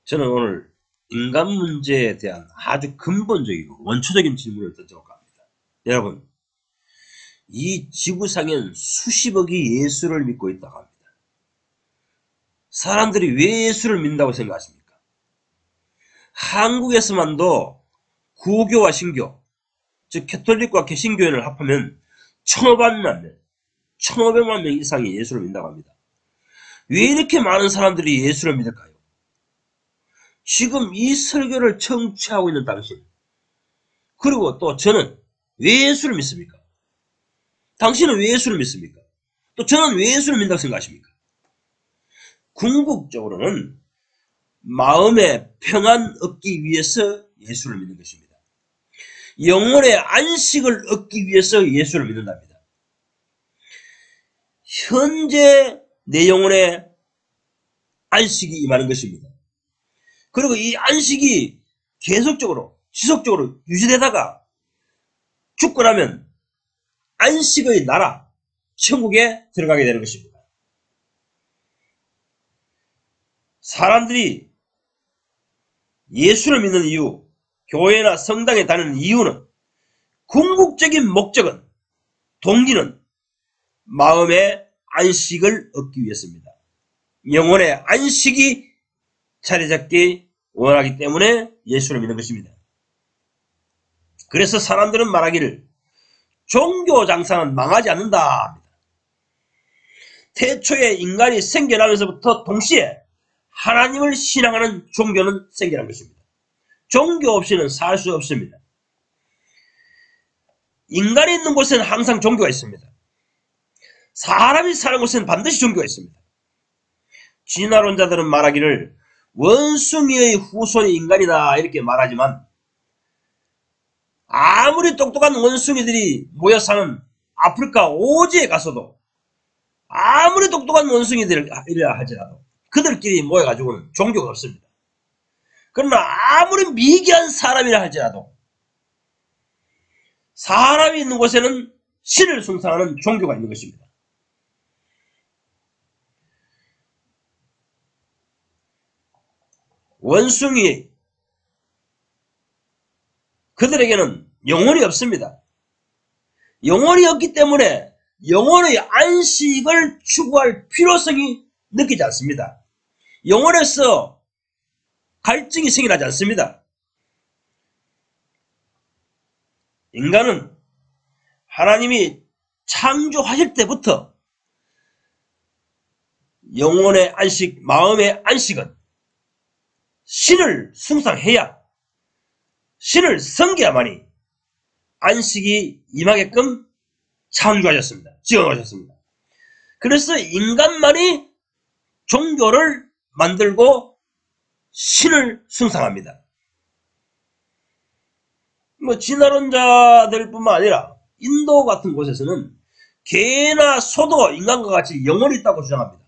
저는 오늘 인간 문제에 대한 아주 근본적이고 원초적인 질문을 던져볼까 합니다. 여러분, 이 지구상엔 수십억이 예수를 믿고 있다고 합니다. 사람들이 왜 예수를 믿는다고 생각하십니까? 한국에서만도 구교와 신교, 즉 캐톨릭과 개신교회를 합하면 1500만 명 이상이 예수를 믿는다고 합니다. 왜 이렇게 많은 사람들이 예수를 믿을까요? 지금 이 설교를 청취하고 있는 당신, 그리고 또 저는 왜 예수를 믿습니까? 당신은 왜 예수를 믿습니까? 또 저는 왜 예수를 믿는다고 생각하십니까? 궁극적으로는 마음의 평안 얻기 위해서 예수를 믿는 것입니다. 영혼의 안식을 얻기 위해서 예수를 믿는답니다. 현재 내 영혼의 안식이 임하는 것입니다. 그리고 이 안식이 계속적으로 지속적으로 유지되다가 죽고 나면 안식의 나라 천국에 들어가게 되는 것입니다. 사람들이 예수를 믿는 이유, 교회나 성당에 다니는 이유는 궁극적인 목적은, 동기는 마음의 안식을 얻기 위해서입니다. 영혼의 안식이 자리 잡기 원하기 때문에 예수를 믿는 것입니다. 그래서 사람들은 말하기를 종교 장사는 망하지 않는다 합니다. 태초에 인간이 생겨나면서부터 동시에 하나님을 신앙하는 종교는 생겨난 것입니다. 종교 없이는 살 수 없습니다. 인간이 있는 곳에는 항상 종교가 있습니다. 사람이 사는 곳에는 반드시 종교가 있습니다. 진화론자들은 말하기를 원숭이의 후손이 인간이다 이렇게 말하지만 아무리 똑똑한 원숭이들이 모여 사는 아프리카 오지에 가서도 아무리 똑똑한 원숭이들이라 할지라도 그들끼리 모여가지고는 종교가 없습니다. 그러나 아무리 미개한 사람이라 할지라도 사람이 있는 곳에는 신을 숭상하는 종교가 있는 것입니다. 원숭이, 그들에게는 영혼이 없습니다. 영혼이 없기 때문에 영혼의 안식을 추구할 필요성이 느끼지 않습니다. 영혼에서 갈증이 생겨나지 않습니다. 인간은 하나님이 창조하실 때부터 영혼의 안식, 마음의 안식은 신을 숭상해야, 신을 섬겨야만이 안식이 임하게끔 창조하셨습니다. 지어놓으셨습니다. 그래서 인간만이 종교를 만들고 신을 숭상합니다. 진화론자들 뿐만 아니라 인도 같은 곳에서는 개나 소도 인간과 같이 영혼이 있다고 주장합니다.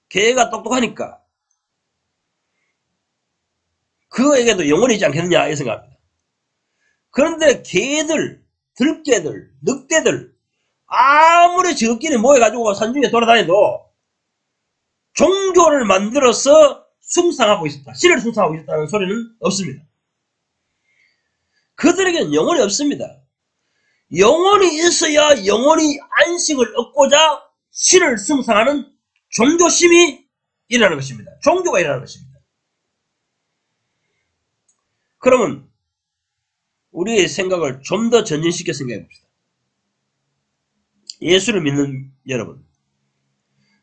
개가 똑똑하니까 그에게도 영혼이 있지 않겠느냐 이 생각합니다. 그런데 개들, 들개들, 늑대들 아무리 저끼리 모여가지고 산중에 돌아다녀도 종교를 만들어서 숭상하고 있었다, 신을 숭상하고 있었다는 소리는 없습니다. 그들에게는 영혼이 없습니다. 영혼이 있어야 영혼이 안식을 얻고자 신을 숭상하는 종교심이 일어나는 것입니다. 종교가 일어나는 것입니다. 그러면 우리의 생각을 좀 더 전진시켜 생각해 봅시다. 예수를 믿는 여러분,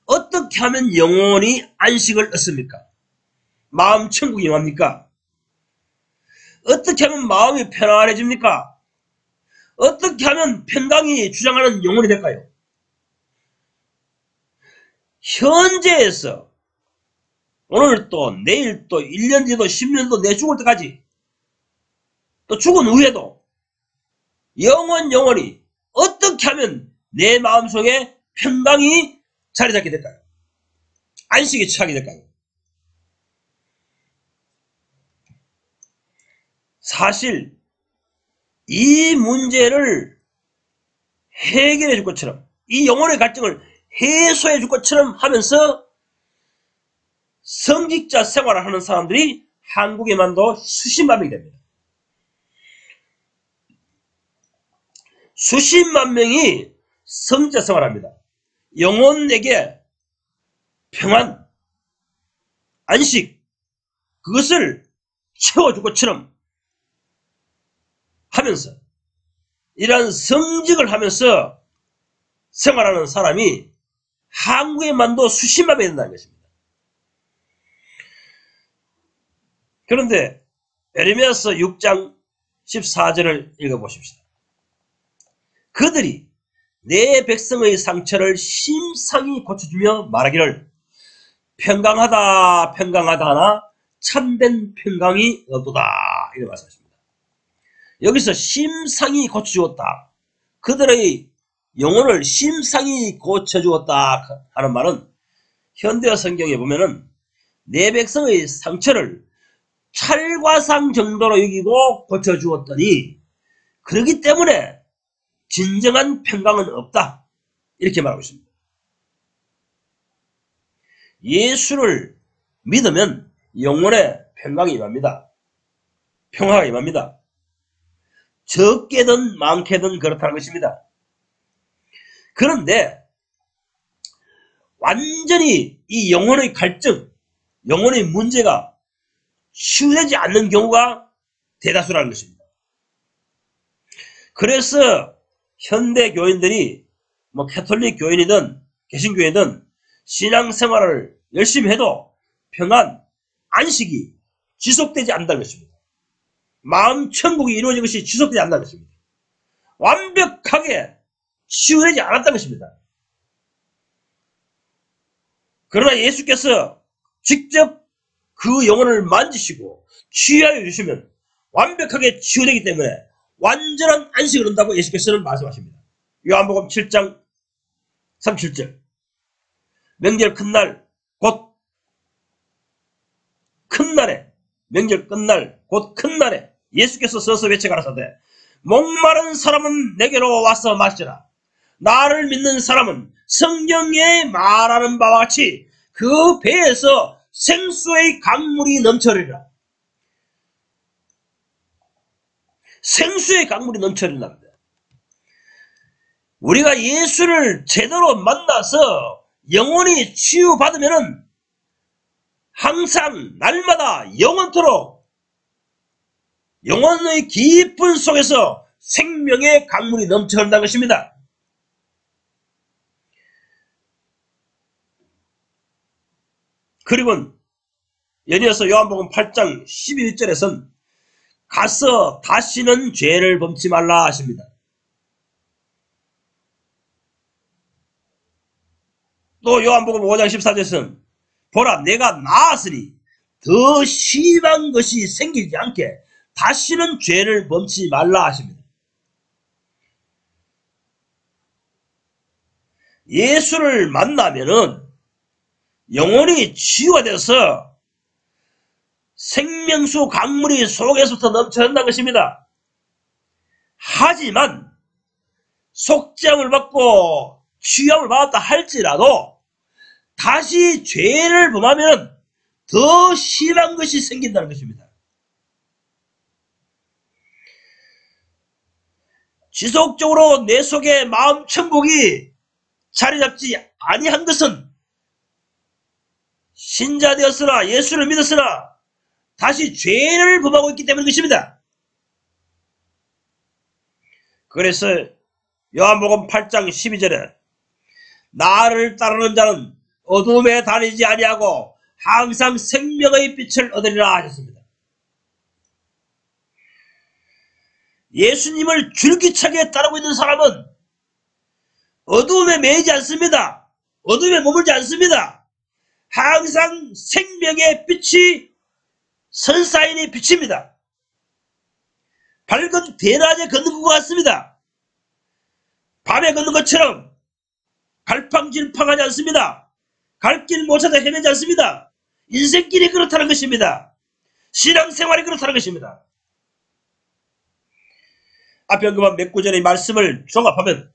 어떻게 하면 영혼이 안식을 얻습니까? 마음 천국이 임합니까? 어떻게 하면 마음이 편안해집니까? 어떻게 하면 평강이 주장하는 영혼이 될까요? 현재에서 오늘 또 내일 또 1년 뒤도 10년도 내 죽을 때까지 또 죽은 후에도 영원히 어떻게 하면 내 마음속에 평강이 자리 잡게 될까요? 안식이 취하게 될까요? 사실 이 문제를 해결해 줄 것처럼, 이 영혼의 갈증을 해소해 줄 것처럼 하면서 성직자 생활을 하는 사람들이 한국에만도 수십만 명이 됩니다. 수십만 명이 성직자 생활합니다. 영혼에게 평안, 안식, 그것을 채워줄 것처럼 하면서 이러한 성직을 하면서 생활하는 사람이 한국에만도 수십만 명이 된다는 것입니다. 그런데 에레미야서 6장 14절을 읽어보십시다. 그들이 내 백성의 상처를 심상히 고쳐주며 말하기를 평강하다 평강하다 하나 참된 평강이 없도다 이렇게 말씀하십니다. 여기서 심상히 고쳐주었다, 그들의 영혼을 심상히 고쳐주었다 하는 말은 현대어 성경에 보면은 내 백성의 상처를 찰과상 정도로 여기고 고쳐주었더니 그렇기 때문에 진정한 평강은 없다 이렇게 말하고 있습니다. 예수를 믿으면 영혼에 평강이 임합니다. 평화가 임합니다. 적게든 많게든 그렇다는 것입니다. 그런데 완전히 이 영혼의 갈증, 영혼의 문제가 치유되지 않는 경우가 대다수라는 것입니다. 그래서 현대 교인들이 캐톨릭 교인이든 개신교이든 신앙생활을 열심히 해도 평안, 안식이 지속되지 않는다는 것입니다. 마음 천국이 이루어진 것이 지속되지 않는다는 것입니다. 완벽하게 치유되지 않았다는 것입니다. 그러나 예수께서 직접 그 영혼을 만지시고 치유하여 주시면 완벽하게 치유되기 때문에 완전한 안식을 얻는다고 예수께서는 말씀하십니다. 요한복음 7장 37절 명절 끝날 곧 큰날에, 명절 끝날 곧 큰날에 예수께서 서서 외쳐 가라사대 목마른 사람은 내게로 와서 마시라. 나를 믿는 사람은 성경에 말하는 바와 같이 그 배에서 생수의 강물이 넘쳐리라. 생수의 강물이 넘쳐린답니다. 우리가 예수를 제대로 만나서 영혼이 치유받으면은 항상 날마다 영원토록 영혼의 깊은 속에서 생명의 강물이 넘쳐난다는 것입니다. 그리고 연이어서 요한복음 8장 11절에서는 가서 다시는 죄를 범치 말라 하십니다. 또 요한복음 5장 14절에서는 보라 내가 나았으니 더 심한 것이 생기지 않게 다시는 죄를 범치 말라 하십니다. 예수를 만나면은 영혼이 치유가 돼서 생명수 강물이 속에서부터 넘쳐난다는 것입니다. 하지만 속죄함을 받고 치유함을 받았다 할지라도 다시 죄를 범하면 더 심한 것이 생긴다는 것입니다. 지속적으로 내 속에 마음 천국이 자리 잡지 아니한 것은 신자 되었으나 예수를 믿었으나 다시 죄를 범하고 있기 때문인 것입니다. 그래서 요한복음 8장 12절에 나를 따르는 자는 어둠에 다니지 아니하고 항상 생명의 빛을 얻으리라 하셨습니다. 예수님을 줄기차게 따르고 있는 사람은 어둠에 매이지 않습니다. 어둠에 머물지 않습니다. 항상 생명의 빛이 선사인이 비칩니다. 밝은 대낮에 걷는 것 같습니다. 밤에 걷는 것처럼 갈팡질팡하지 않습니다. 갈 길 못 찾아 헤매지 않습니다. 인생길이 그렇다는 것입니다. 신앙생활이 그렇다는 것입니다. 앞에 언급한 몇 구절의 말씀을 종합하면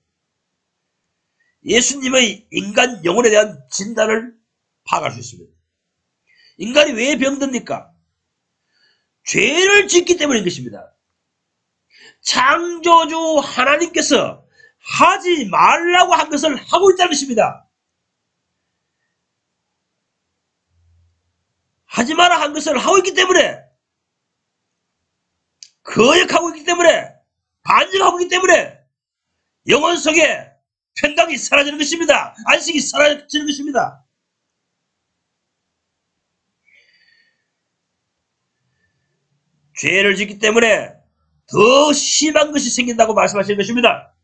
예수님의 인간 영혼에 대한 진단을 파악할 수 있습니다. 인간이 왜 병듭니까? 죄를 짓기 때문인 것입니다. 창조주 하나님께서 하지 말라고 한 것을 하고 있다는 것입니다. 하지 마라 한 것을 하고 있기 때문에, 거역하고 있기 때문에, 반역하고 있기 때문에 영혼 속에 평강이 사라지는 것입니다. 안식이 사라지는 것입니다. 죄를 짓기 때문에 더 심한 것이 생긴다고 말씀하시는 것입니다.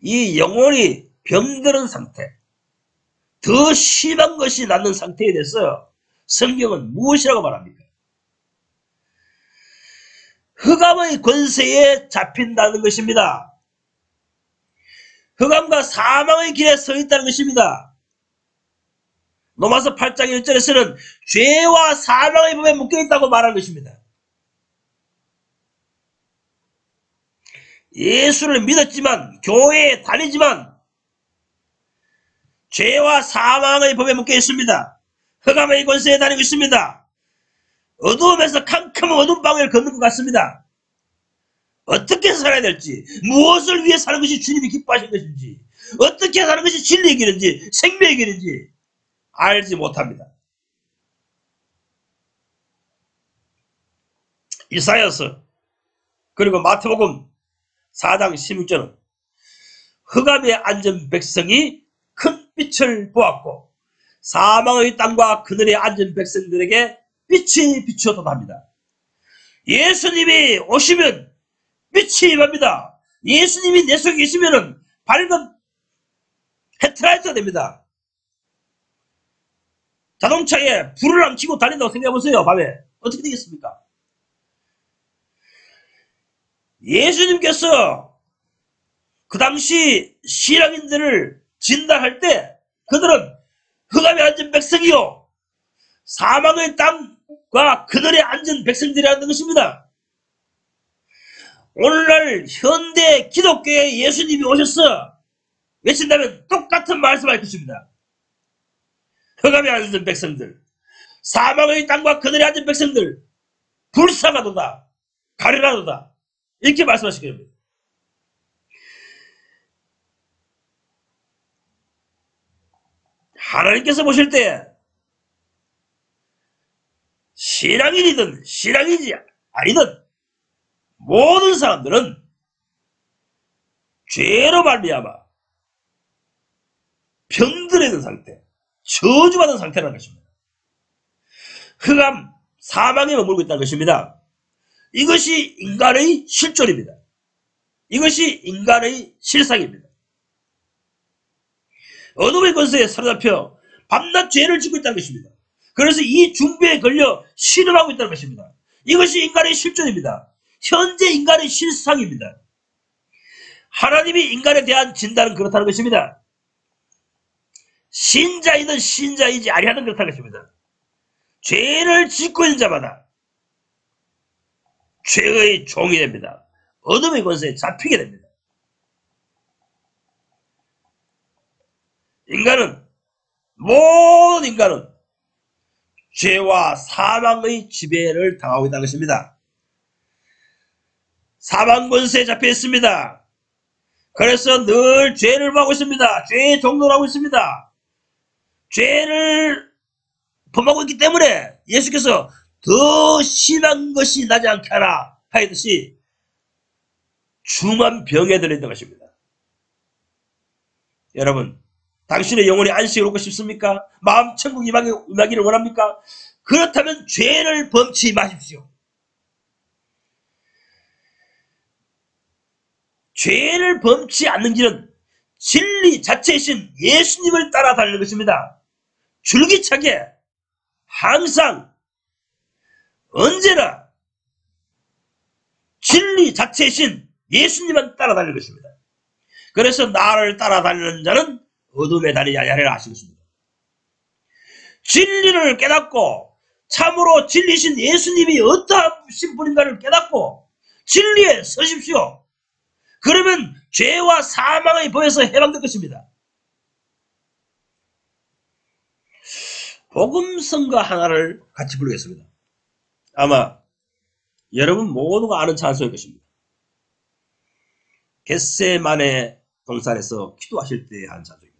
이 영혼이 병드는 상태, 더 심한 것이 낫는 상태에 대해서 성경은 무엇이라고 말합니까? 흑암의 권세에 잡힌다는 것입니다. 흑암과 사망의 길에 서 있다는 것입니다. 로마서 8장 1절에서는 죄와 사망의 법에 묶여있다고 말하는 것입니다. 예수를 믿었지만, 교회에 다니지만 죄와 사망의 법에 묶여 있습니다. 흑암의 권세에 다니고 있습니다. 어두움에서 캄캄한 어두운 방을 걷는 것 같습니다. 어떻게 살아야 될지, 무엇을 위해 사는 것이 주님이 기뻐하신 것인지, 어떻게 사는 것이 진리의 길인지, 생명의 길인지 알지 못합니다. 이사야서 그리고 마태복음 4장 16절은 흑암에 앉은 백성이 큰 빛을 보았고 사망의 땅과 그늘에 앉은 백성들에게 빛이 비추었다 합니다. 예수님이 오시면 빛이 임합니다. 예수님이 내 속에 계시면 밝은 헤드라이트가 됩니다. 자동차에 불을 안 켜고 달린다고 생각해보세요. 밤에 어떻게 되겠습니까? 예수님께서 그 당시 신앙인들을 진단할 때 그들은 흑암에 앉은 백성이요 사망의 땅과 그늘에 앉은 백성들이라는 것입니다. 오늘날 현대 기독교에 예수님이 오셔서 외친다면 똑같은 말씀할 것입니다. 흑암에 앉은 백성들, 사망의 땅과 그늘에 앉은 백성들, 불쌍하도다, 가련하도다, 이렇게 말씀하시게 됩니다. 하나님께서 보실 때 신앙인이든 신앙인이 아니든 모든 사람들은 죄로 말미암아 병들어 있는 상태, 저주받은 상태라는 것입니다. 흑암, 사망에 머물고 있다는 것입니다. 이것이 인간의 실존입니다. 이것이 인간의 실상입니다. 어둠의 권세에 사로잡혀 밤낮 죄를 짓고 있다는 것입니다. 그래서 이 중배에 걸려 신음하고 있다는 것입니다. 이것이 인간의 실존입니다. 현재 인간의 실상입니다. 하나님이 인간에 대한 진단은 그렇다는 것입니다. 신자이든 신자이지 아니하든 그렇다는 것입니다. 죄를 짓고 있는 자마다 죄의 종이 됩니다. 어둠의 권세에 잡히게 됩니다. 모든 인간은 죄와 사망의 지배를 당하고 있다는 것입니다. 사망 권세에 잡혀 있습니다. 그래서 늘 죄를 범하고 있습니다. 죄의 종로를 하고 있습니다. 죄를 범하고 있기 때문에 예수께서 더 심한 것이 나지 않게 하라 하였듯이 중한 병에 들어있는 것입니다. 여러분, 당신의 영혼이 안식을 얻고 싶습니까? 마음 천국 임하기를 원합니까? 그렇다면 죄를 범치 마십시오. 죄를 범치 않는 길은 진리 자체이신 예수님을 따라다니는 것입니다. 줄기차게 항상 언제나 진리 자체이신 예수님만 따라다니는 것입니다. 그래서 나를 따라다니는 자는 어둠에 다니지 아니하리라 하시겠습니다. 진리를 깨닫고 참으로 진리신 예수님이 어떠하신 분인가를 깨닫고 진리에 서십시오. 그러면 죄와 사망의 법에서 해방될 것입니다. 복음성가 하나를 같이 부르겠습니다. 아마 여러분 모두가 아는 찬송일 것입니다. 겟세마네 동산에서 기도하실 때 한 찬송입니다.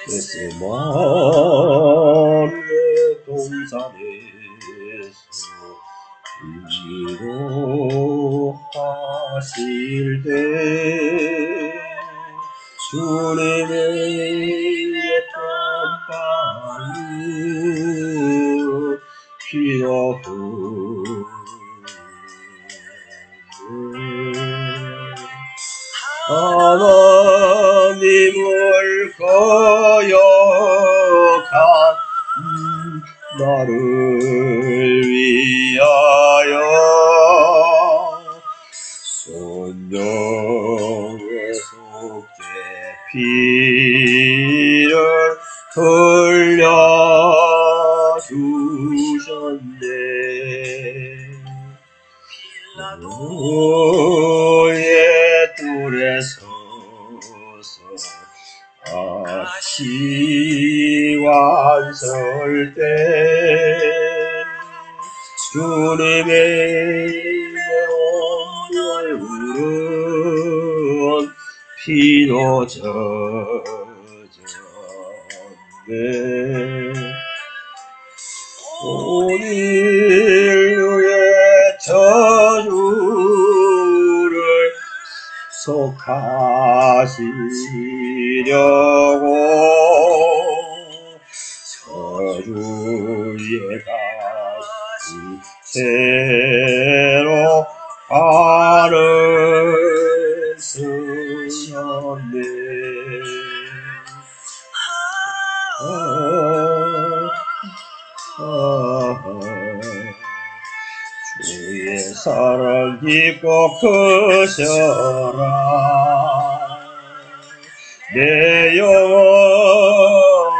겟세마네 동산에서 기도하실 때 주님의 땀방울 피어흐르네 하나님을 거역한 나를 위하여 손녀의 속죄 피를 흘려주셨네. 필라도의 뜰에 서서 아시완설 때 주님의 온 얼굴은 피로 젖었네. 온 인류의 저주를 속하시려고 저주의 다시 새로 발을 쓰셨네. 주의 사랑 깊고 크셔라. 내 영혼의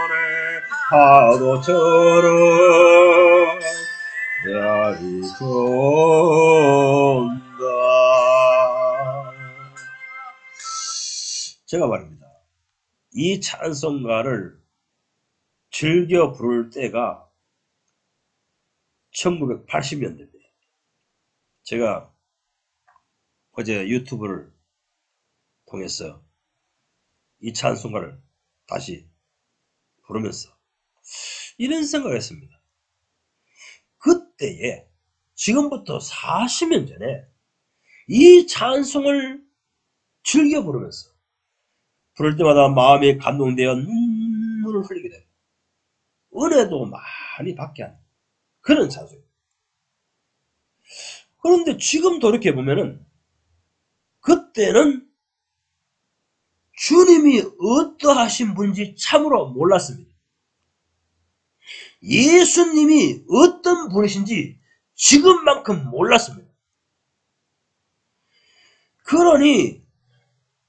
파도처럼 날이 좋다. 제가 말입니다. 이 찬송가를 즐겨 부를 때가 1980년대입니다. 제가 어제 유튜브를 통해서 이 찬송가를 다시 부르면서 이런 생각을 했습니다. 그때에 지금부터 40년 전에 이 찬송을 즐겨 부르면서 부를 때마다 마음이 감동되어 눈물을 흘리게 되고 은혜도 많이 받게 하는 그런 찬송입니다. 그런데 지금 돌이켜보면은 그때는 주님이 어떠하신 분인지 참으로 몰랐습니다. 예수님이 어떤 분이신지 지금만큼 몰랐습니다. 그러니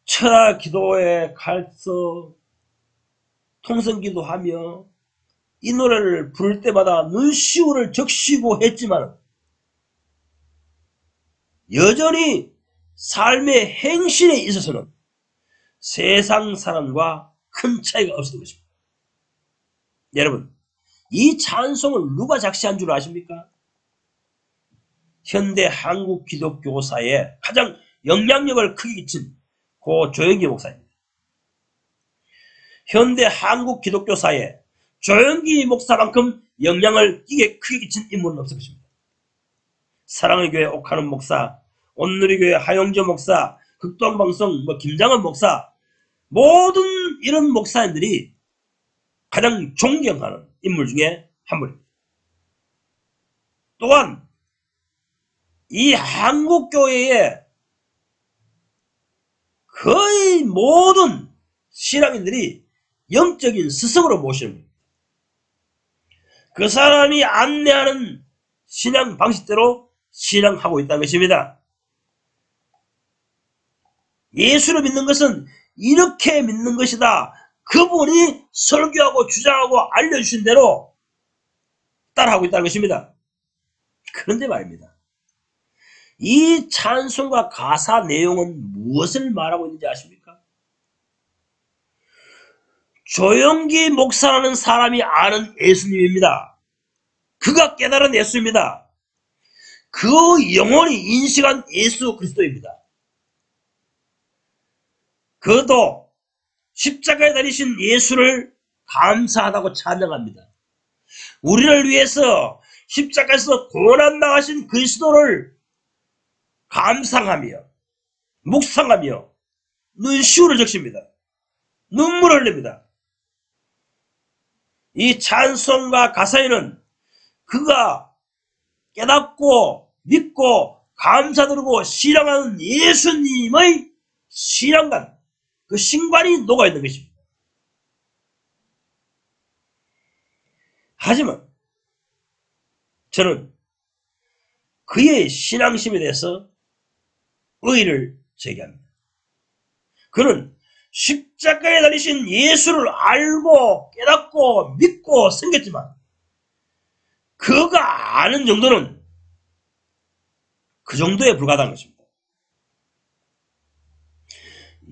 철학 기도에 가서 통성기도 하며 이 노래를 부를 때마다 눈시울을 적시고 했지만 여전히 삶의 행실에 있어서는 세상 사람과 큰 차이가 없었던 것입니다. 여러분, 이 찬송을 누가 작시한 줄 아십니까? 현대 한국 기독교사에 가장 영향력을 크게 끼친 고 조영기 목사입니다. 현대 한국 기독교사에 조영기 목사만큼 영향을 크게 끼친 인물은 없을 것입니다. 사랑의 교회 옥하는 목사, 온누리교회 하용조 목사, 극동방송 김장원 목사, 모든 이런 목사님들이 가장 존경하는 인물 중에 한 분입니다. 또한 이 한국교회의 거의 모든 신앙인들이 영적인 스승으로 모시는 겁니다. 그 사람이 안내하는 신앙 방식대로 신앙하고 있다는 것입니다. 예수를 믿는 것은 이렇게 믿는 것이다. 그분이 설교하고 주장하고 알려주신 대로 따라하고 있다는 것입니다. 그런데 말입니다. 이 찬송가 가사 내용은 무엇을 말하고 있는지 아십니까? 조영기 목사라는 사람이 아는 예수님입니다. 그가 깨달은 예수입니다. 그 영혼이 인식한 예수 그리스도입니다. 그도 십자가에 달리신 예수를 감사하다고 찬양합니다. 우리를 위해서 십자가에서 고난당하신 그리스도를 감상하며 묵상하며 눈시울을 적십니다. 눈물을 흘립니다. 이 찬송가 가사에는 그가 깨닫고 믿고 감사드리고 신앙하는 예수님의 신앙관, 그 신관이 녹아있는 것입니다. 하지만 저는 그의 신앙심에 대해서 의의를 제기합니다. 그는 십자가에 달리신 예수를 알고 깨닫고 믿고 섬겼지만 그가 아는 정도는 그 정도에 불과하다는 것입니다.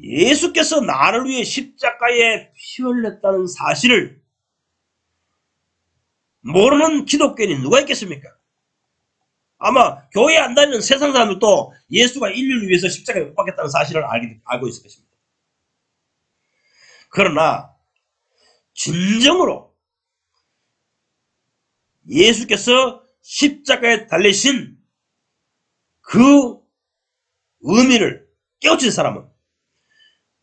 예수께서 나를 위해 십자가에 피 흘렸다는 사실을 모르는 기독교인이 누가 있겠습니까? 아마 교회 안 다니는 세상 사람들도 예수가 인류를 위해서 십자가에 못 박혔다는 사실을 알고 있을 것입니다. 그러나 진정으로 예수께서 십자가에 달리신 그 의미를 깨우친 사람은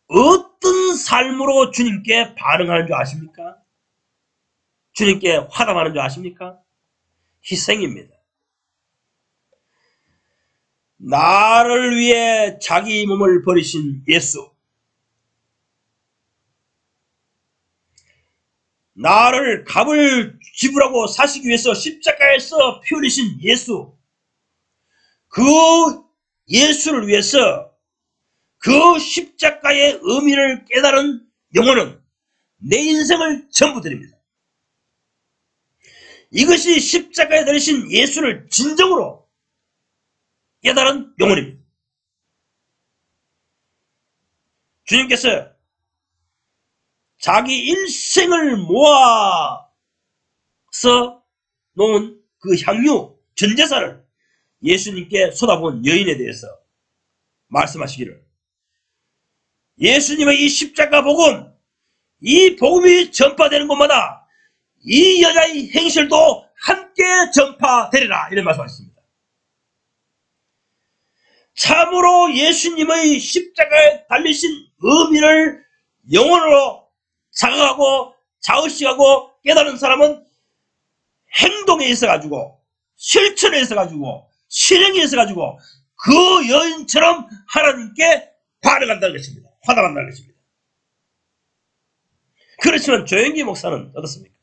어떤 삶으로 주님께 반응하는 줄 아십니까? 주님께 화답하는 줄 아십니까? 희생입니다. 나를 위해 자기 몸을 버리신 예수, 나를 값을 지불하고 사시기 위해서 십자가에서 피 흘리신 예수, 그 예수를 위해서 그 십자가의 의미를 깨달은 영혼은 내 인생을 전부 드립니다. 이것이 십자가에 달리신 예수를 진정으로 깨달은 영혼입니다. 주님께서 자기 일생을 모아서 놓은 그 향유, 전제사를 예수님께 쏟아부은 여인에 대해서 말씀하시기를, 예수님의 이 십자가 복음, 이 복음이 전파되는 곳마다 이 여자의 행실도 함께 전파되리라, 이런 말씀하셨습니다. 참으로 예수님의 십자가에 달리신 의미를 영혼으로 자각하고 자의식하고 깨달은 사람은 행동에 있어가지고, 실천에 있어가지고, 실행에 있어가지고 그 여인처럼 하나님께 반응한다는 것입니다. 화답한다는 것입니다. 그렇지만 조영기 목사는 어떻습니까?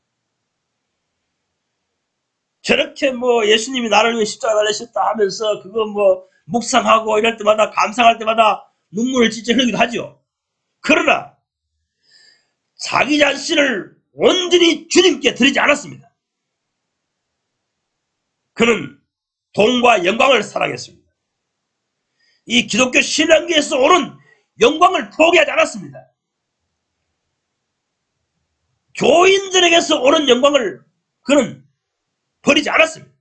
저렇게 예수님이 나를 위해 십자가 달리셨다 하면서 그거 묵상하고 이럴 때마다, 감상할 때마다 눈물을 진짜 흘리기도 하죠. 그러나 자기 자신을 온전히 주님께 드리지 않았습니다. 그는 돈과 영광을 사랑했습니다. 이 기독교 신앙계에서 오는 영광을 포기하지 않았습니다. 교인들에게서 오는 영광을 그는 버리지 않았습니다.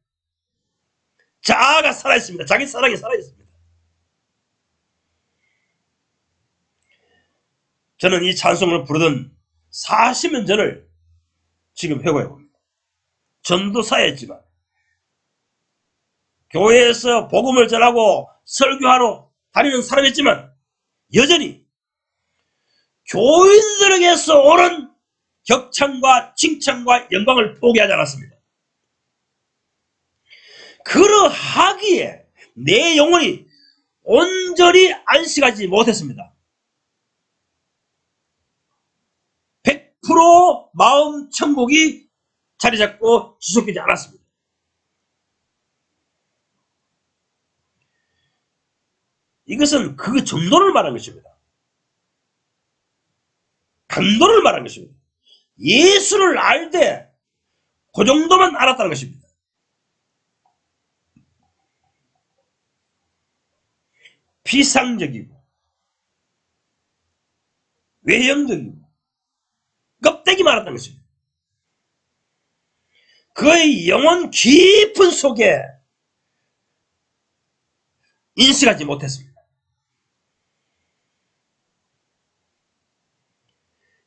자아가 살아있습니다. 자기 사랑이 살아있습니다. 저는 이 찬송을 부르던 40년 전을 지금 회고해 봅니다. 전도사였지만, 교회에서 복음을 전하고 설교하러 다니는 사람이었지만, 여전히 교인들에게서 오는 격찬과 칭찬과 영광을 포기하지 않았습니다. 그러하기에 내 영혼이 온전히 안식하지 못했습니다. 100% 마음 천국이 자리 잡고 지속되지 않았습니다. 이것은 그 정도를 말한 것입니다. 감도를 말한 것입니다. 예수를 알되 그 정도만 알았다는 것입니다. 비상적이고 외형적이고 껍데기 말았던 것입니다. 그의 영혼 깊은 속에 인식하지 못했습니다.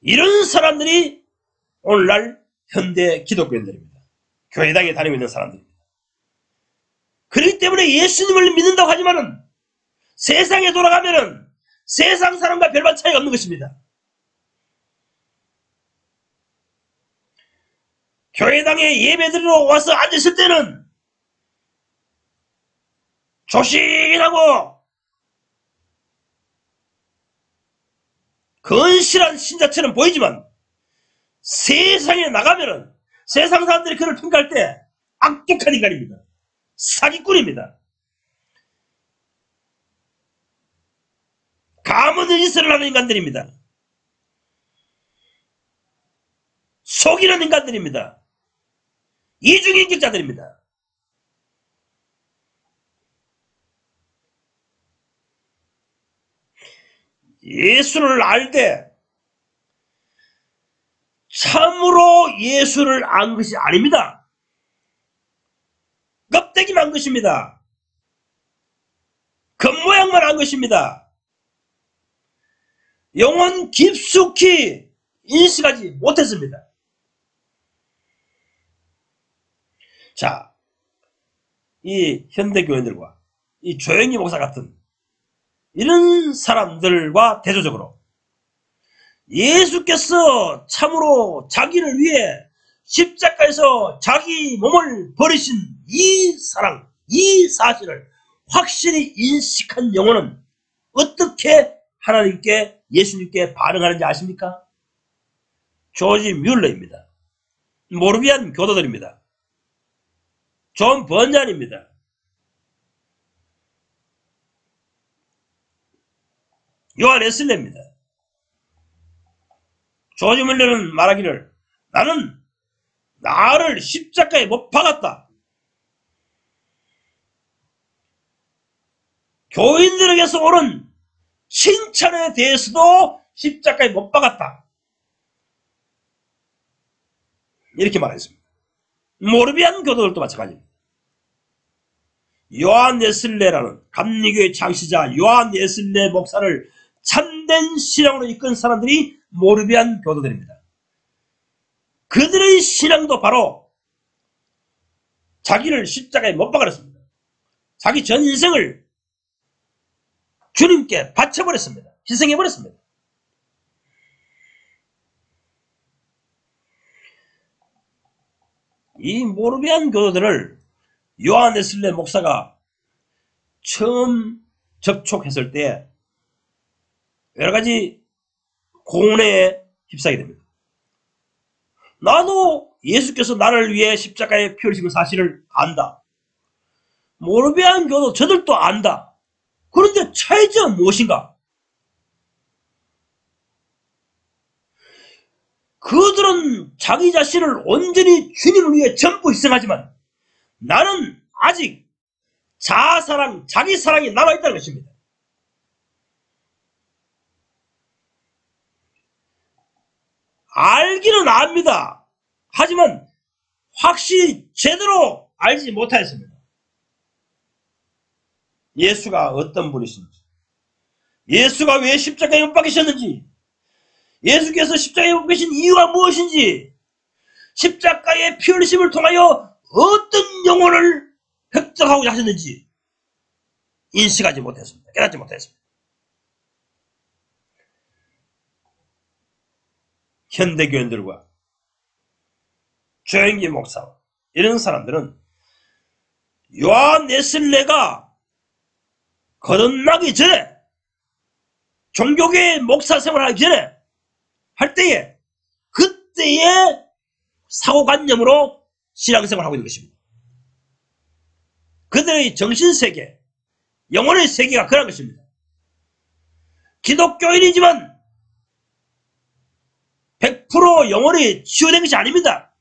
이런 사람들이 오늘날 현대 기독교인들입니다. 교회당에 다니고 있는 사람들입니다. 그렇기 때문에 예수님을 믿는다고 하지만은 세상에 돌아가면은 세상 사람과 별반 차이가 없는 것입니다. 교회당에 예배드리러 와서 앉았을 때는 조신하고 건실한 신자처럼 보이지만 세상에 나가면은 세상 사람들이 그를 평가할 때 악독한 인간입니다. 사기꾼입니다. 가문의 짓을 하는 인간들입니다. 속이는 인간들입니다. 이중인격자들입니다. 예수를 알되 참으로 예수를 안 것이 아닙니다. 껍데기만 안 것입니다. 겉모양만 안 것입니다. 영혼 깊숙이 인식하지 못했습니다. 자, 이 현대교인들과 이 조영기 목사 같은 이런 사람들과 대조적으로 예수께서 참으로 자기를 위해 십자가에서 자기 몸을 버리신 이 사랑, 이 사실을 확실히 인식한 영혼은 어떻게 하나님께, 예수님께 반응하는지 아십니까? 조지 뮬러입니다. 모르비안 교도들입니다. 존 번잔입니다. 요한 웨슬레입니다. 조지 뮬러는 말하기를 나는 나를 십자가에 못 박았다. 교인들에게서 오는 칭찬에 대해서도 십자가에 못 박았다. 이렇게 말했습니다. 모르비안 교도들도 마찬가지입니다. 요한 웨슬레라는 감리교의 창시자 요한 웨슬레 목사를 참된 신앙으로 이끈 사람들이 모르비안 교도들입니다. 그들의 신앙도 바로 자기를 십자가에 못 박았습니다. 자기 전 인생을 주님께 바쳐버렸습니다. 희생해버렸습니다. 이 모르비안 교도들을 요한 웨슬레 목사가 처음 접촉했을 때 여러가지 고뇌에 휩싸게 됩니다. 나도 예수께서 나를 위해 십자가에 피 흘리신 사실을 안다. 모르비안 교도 저들도 안다. 그런데 차이점은 무엇인가? 그들은 자기 자신을 온전히 주님을 위해 전부 희생하지만 나는 아직 자아사랑, 자기사랑이 남아있다는 것입니다. 알기는 압니다. 하지만 확실히 제대로 알지 못하였습니다. 예수가 어떤 분이신지, 예수가 왜 십자가에 못 박히셨는지, 예수께서 십자가에 못 박히신 이유가 무엇인지, 십자가의 피 흘리심을 통하여 어떤 영혼을 획득하고자 하셨는지 인식하지 못했습니다. 깨닫지 못했습니다. 현대교인들과 조영기 목사 이런 사람들은 요한 웨슬레가 거듭나기 전에 종교계 목사 생활하기 전에 할 때에 그때의 사고관념으로 신앙생활을 하고 있는 것입니다. 그들의 정신세계, 영혼의 세계가 그런 것입니다. 기독교인이지만 100% 영혼이 치유된 것이 아닙니다.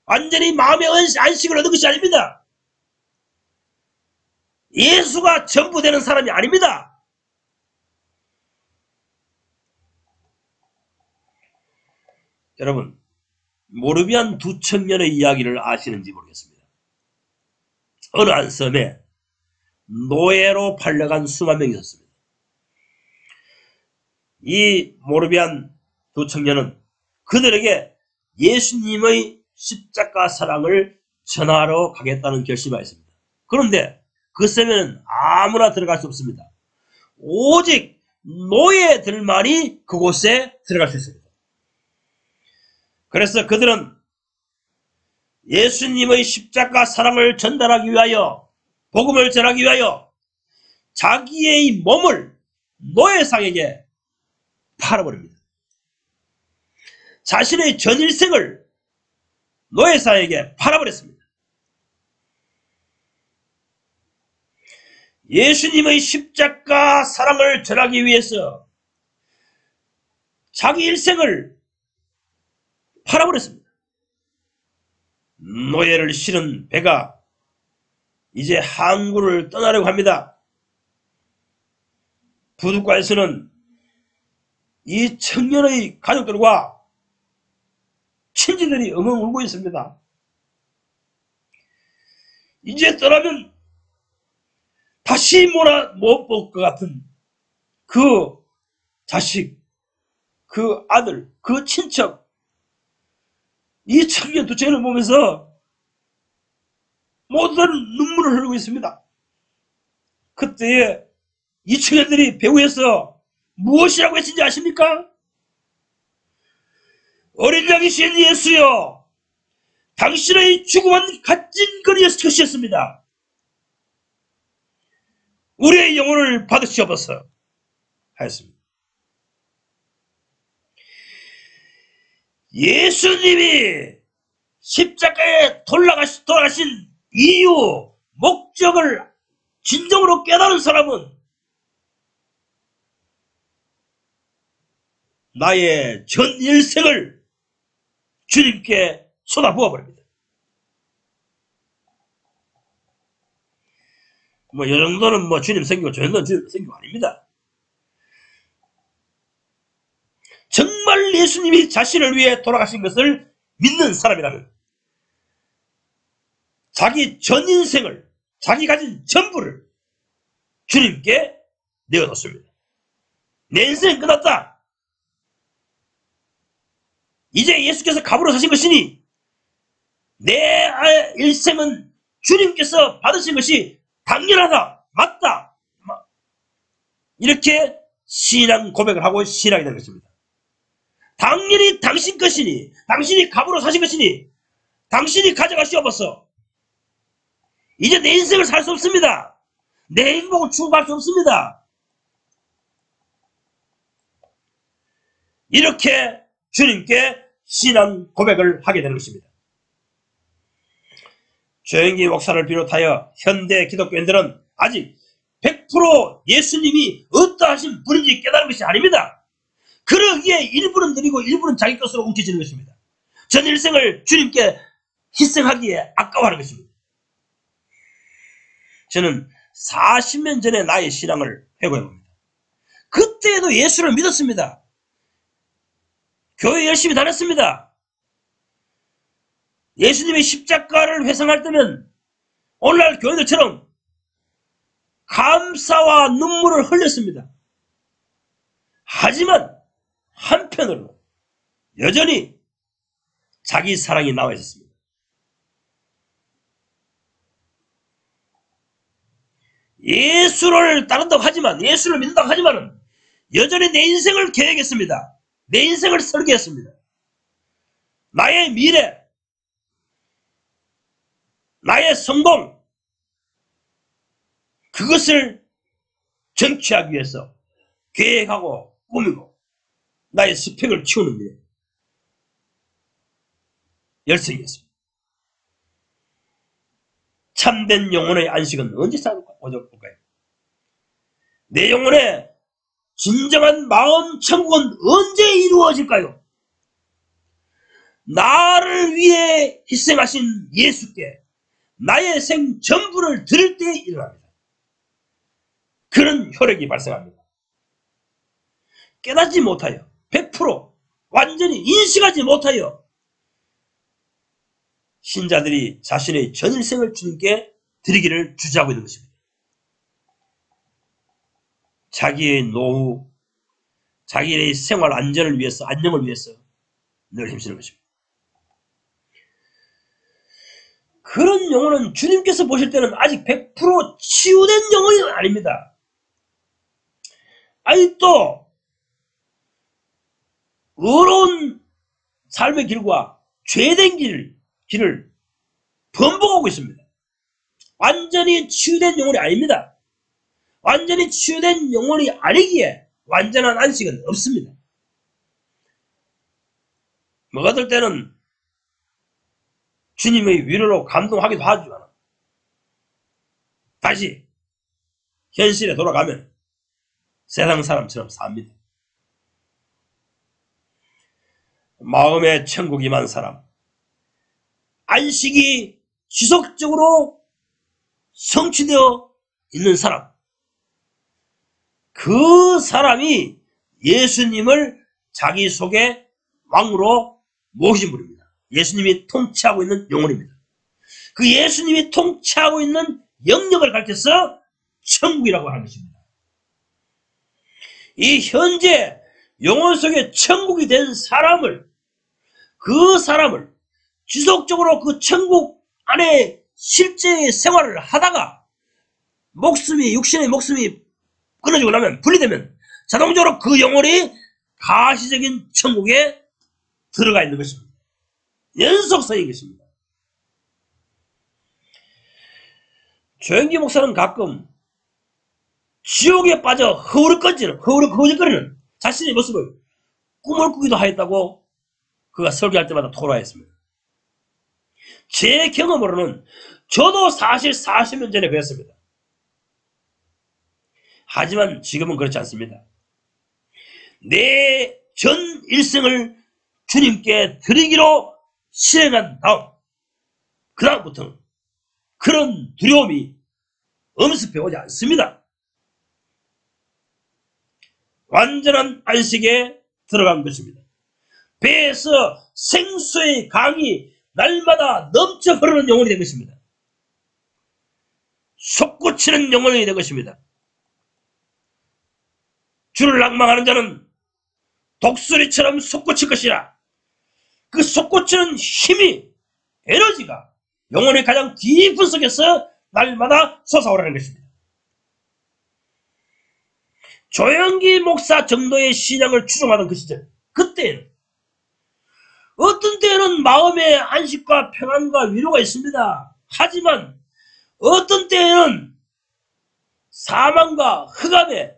완전히 마음의 안식을 얻은 것이 아닙니다. 예수가 전부 되는 사람이 아닙니다. 여러분, 모르비안 두 청년의 이야기를 아시는지 모르겠습니다. 어느 한 섬에 노예로 팔려간 수만 명이 있었습니다. 이 모르비안 두 청년은 그들에게 예수님의 십자가 사랑을 전하러 가겠다는 결심하였습니다. 그런데 그 섬에는 아무나 들어갈 수 없습니다. 오직 노예들만이 그곳에 들어갈 수 있습니다. 그래서 그들은 예수님의 십자가 사랑을 전달하기 위하여, 복음을 전하기 위하여 자기의 몸을 노예상에게 팔아버립니다. 자신의 전일생을 노예상에게 팔아버렸습니다. 예수님의 십자가 사랑을 전하기 위해서 자기 일생을 팔아버렸습니다. 노예를 실은 배가 이제 항구를 떠나려고 합니다. 부둣가에서는 이 청년의 가족들과 친지들이 엉엉 울고 있습니다. 이제 떠나면 다시 못 볼 것 같은 그 자식, 그 아들, 그 친척, 이 청년 두 청년을 보면서 모두들 눈물을 흘리고 있습니다. 그때에 이 청년들이 배후에서 무엇이라고 했는지 아십니까? 어린 양이신 예수여, 당신의 죽음은 값진 것이었습니다. 우리의 영혼을 받으시옵소서 하였습니다. 예수님이 십자가에 돌아가신 이유, 목적을 진정으로 깨달은 사람은 나의 전 일생을 주님께 쏟아부어버립니다. 이 정도는 주님 생기고 저 정도는 주님 생기고 아닙니다. 정말 예수님이 자신을 위해 돌아가신 것을 믿는 사람이라면 자기 전 인생을, 자기 가진 전부를 주님께 내어놓습니다. 내 인생은 끝났다. 이제 예수께서 값으로 사신 것이니 내 일생은 주님께서 받으신 것이 당연하다, 맞다, 이렇게 신앙 고백을 하고 신앙이 되는 것입니다. 당연히 당신 것이니, 당신이 값으로 사신 것이니 당신이 가져가시옵소서. 이제 내 인생을 살 수 없습니다. 내 행복을 추구할 수 없습니다. 이렇게 주님께 신앙 고백을 하게 되는 것입니다. 조영기 목사를 비롯하여 현대 기독교인들은 아직 100% 예수님이 어떠하신 분인지 깨달은 것이 아닙니다. 그러기에 일부는 드리고 일부는 자기 것으로 움켜쥐는 것입니다. 전 일생을 주님께 희생하기에 아까워하는 것입니다. 저는 40년 전에 나의 신앙을 회고해봅니다. 그때도 예수를 믿었습니다. 교회 열심히 다녔습니다. 예수님의 십자가를 회상할 때면 오늘날 교인들처럼 감사와 눈물을 흘렸습니다. 하지만 한편으로 여전히 자기 사랑이 나와 있었습니다. 예수를 따른다고 하지만, 예수를 믿는다고 하지만 여전히 내 인생을 계획했습니다. 내 인생을 설계했습니다. 나의 미래, 나의 성공, 그것을 쟁취하기 위해서 계획하고 꾸미고 나의 스펙을 키우는 데 열성이었습니다. 참된 영혼의 안식은 언제 찾아볼까요? 내 영혼의 진정한 마음 천국은 언제 이루어질까요? 나를 위해 희생하신 예수께 나의 생 전부를 드릴 때 일어납니다. 그런 혈액이 발생합니다. 깨닫지 못하여 100% 완전히 인식하지 못하여 신자들이 자신의 전일생을 주님께 드리기를 주저하고 있는 것입니다. 자기의 노후, 자기의 생활 안전을 위해서, 안녕을 위해서 늘 힘쓰는 것입니다. 그런 영혼은 주님께서 보실 때는 아직 100% 치유된 영혼이 아닙니다. 아직도 어려운 삶의 길과 죄된 길을 번복하고 있습니다. 완전히 치유된 영혼이 아닙니다. 완전히 치유된 영혼이 아니기에 완전한 안식은 없습니다. 어떨 때는 주님의 위로로 감동하기도 하지만 다시 현실에 돌아가면 세상 사람처럼 삽니다. 마음에 천국이 임한 사람, 안식이 지속적으로 성취되어 있는 사람, 그 사람이 예수님을 자기 속에 왕으로 모신 분입니다. 예수님이 통치하고 있는 영혼입니다. 그 예수님이 통치하고 있는 영역을 가르쳐서 천국이라고 하는 것입니다. 이 현재 영혼 속에 천국이 된 사람을, 그 사람을 지속적으로 그 천국 안에 실제 생활을 하다가 육신의 목숨이 끊어지고 나면, 분리되면 자동적으로 그 영혼이 가시적인 천국에 들어가 있는 것입니다. 연속성인 것입니다. 조영기 목사는 가끔 지옥에 빠져 허우적거리는 자신의 모습을 꿈을 꾸기도 하였다고 그가 설교할 때마다 토로하였습니다. 제 경험으로는 저도 사실 40년 전에 그랬습니다. 하지만 지금은 그렇지 않습니다. 내 전 일생을 주님께 드리기로 실행한 다음, 그 다음부터는 그런 두려움이 엄습해 오지 않습니다. 완전한 안식에 들어간 것입니다. 배에서 생수의 강이 날마다 넘쳐 흐르는 영혼이 된 것입니다. 솟구치는 영혼이 된 것입니다. 주를 낭망하는 자는 독수리처럼 솟구칠 것이라. 그 솟구치는 힘이, 에너지가 영혼의 가장 깊은 속에서 날마다 솟아오르는 것입니다. 조영기 목사 정도의 신앙을 추종하던 그 시절, 그때는 어떤 때는 마음의 안식과 평안과 위로가 있습니다. 하지만 어떤 때에는 사망과 흑암에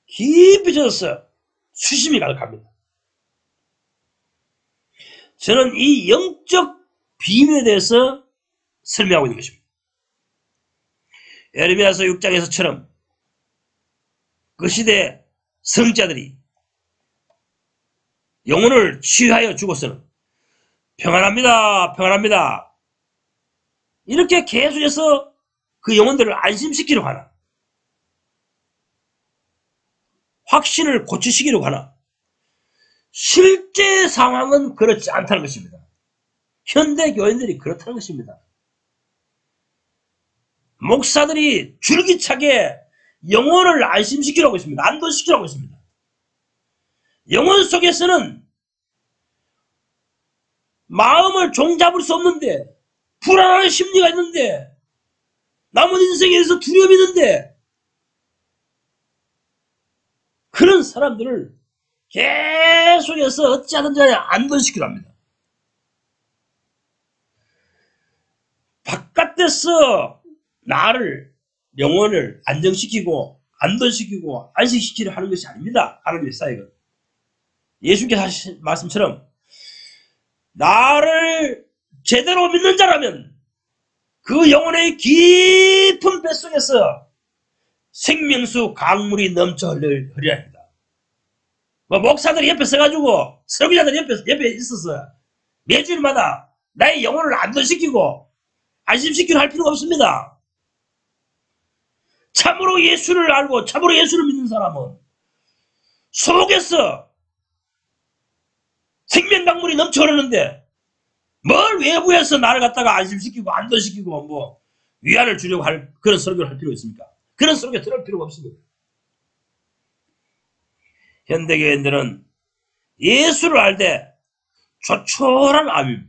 깊이 젖어서 수심이 가득합니다. 저는 이 영적 비밀에 대해서 설명하고 있는 것입니다. 에레미야서 6장에서처럼 그 시대 성자들이 영혼을 치유하여 주고서는 평안합니다, 평안합니다, 이렇게 계속해서 그 영혼들을 안심시키려고 하나, 확신을 고치시키려고 하나, 실제 상황은 그렇지 않다는 것입니다. 현대 교인들이 그렇다는 것입니다. 목사들이 줄기차게 영혼을 안심시키려고 했습니다. 안도시키려고 했습니다. 영혼 속에서는 마음을 종잡을 수 없는데, 불안한 심리가 있는데, 남은 인생에 대해서 두려움이 있는데, 그런 사람들을 계속해서 어찌하든지 안도시키려 합니다. 바깥에서 나를, 영혼을 안정시키고 안도시키고 안식시키려 하는 것이 아닙니다. 하나님의 사역은. 예수님께서 하신 말씀처럼 나를 제대로 믿는 자라면 그 영혼의 깊은 뱃속에서 생명수 강물이 넘쳐 흐려야 합니다. 목사들이 옆에 서가지고 설교자들이 옆에 있어서 매주일마다 나의 영혼을 안도시키고 안심시키려 할 필요가 없습니다. 참으로 예수를 알고 참으로 예수를 믿는 사람은 속에서 생명강물이 넘쳐 흐르는데 뭘 외부에서 나를 갖다가 안심시키고 안도시키고 뭐 위안을 주려고 할 그런 설교를 할 필요가 있습니까? 그런 설교 들을 필요가 없습니다. 현대교인들은 예수를 알 때 조촐한 암입니다.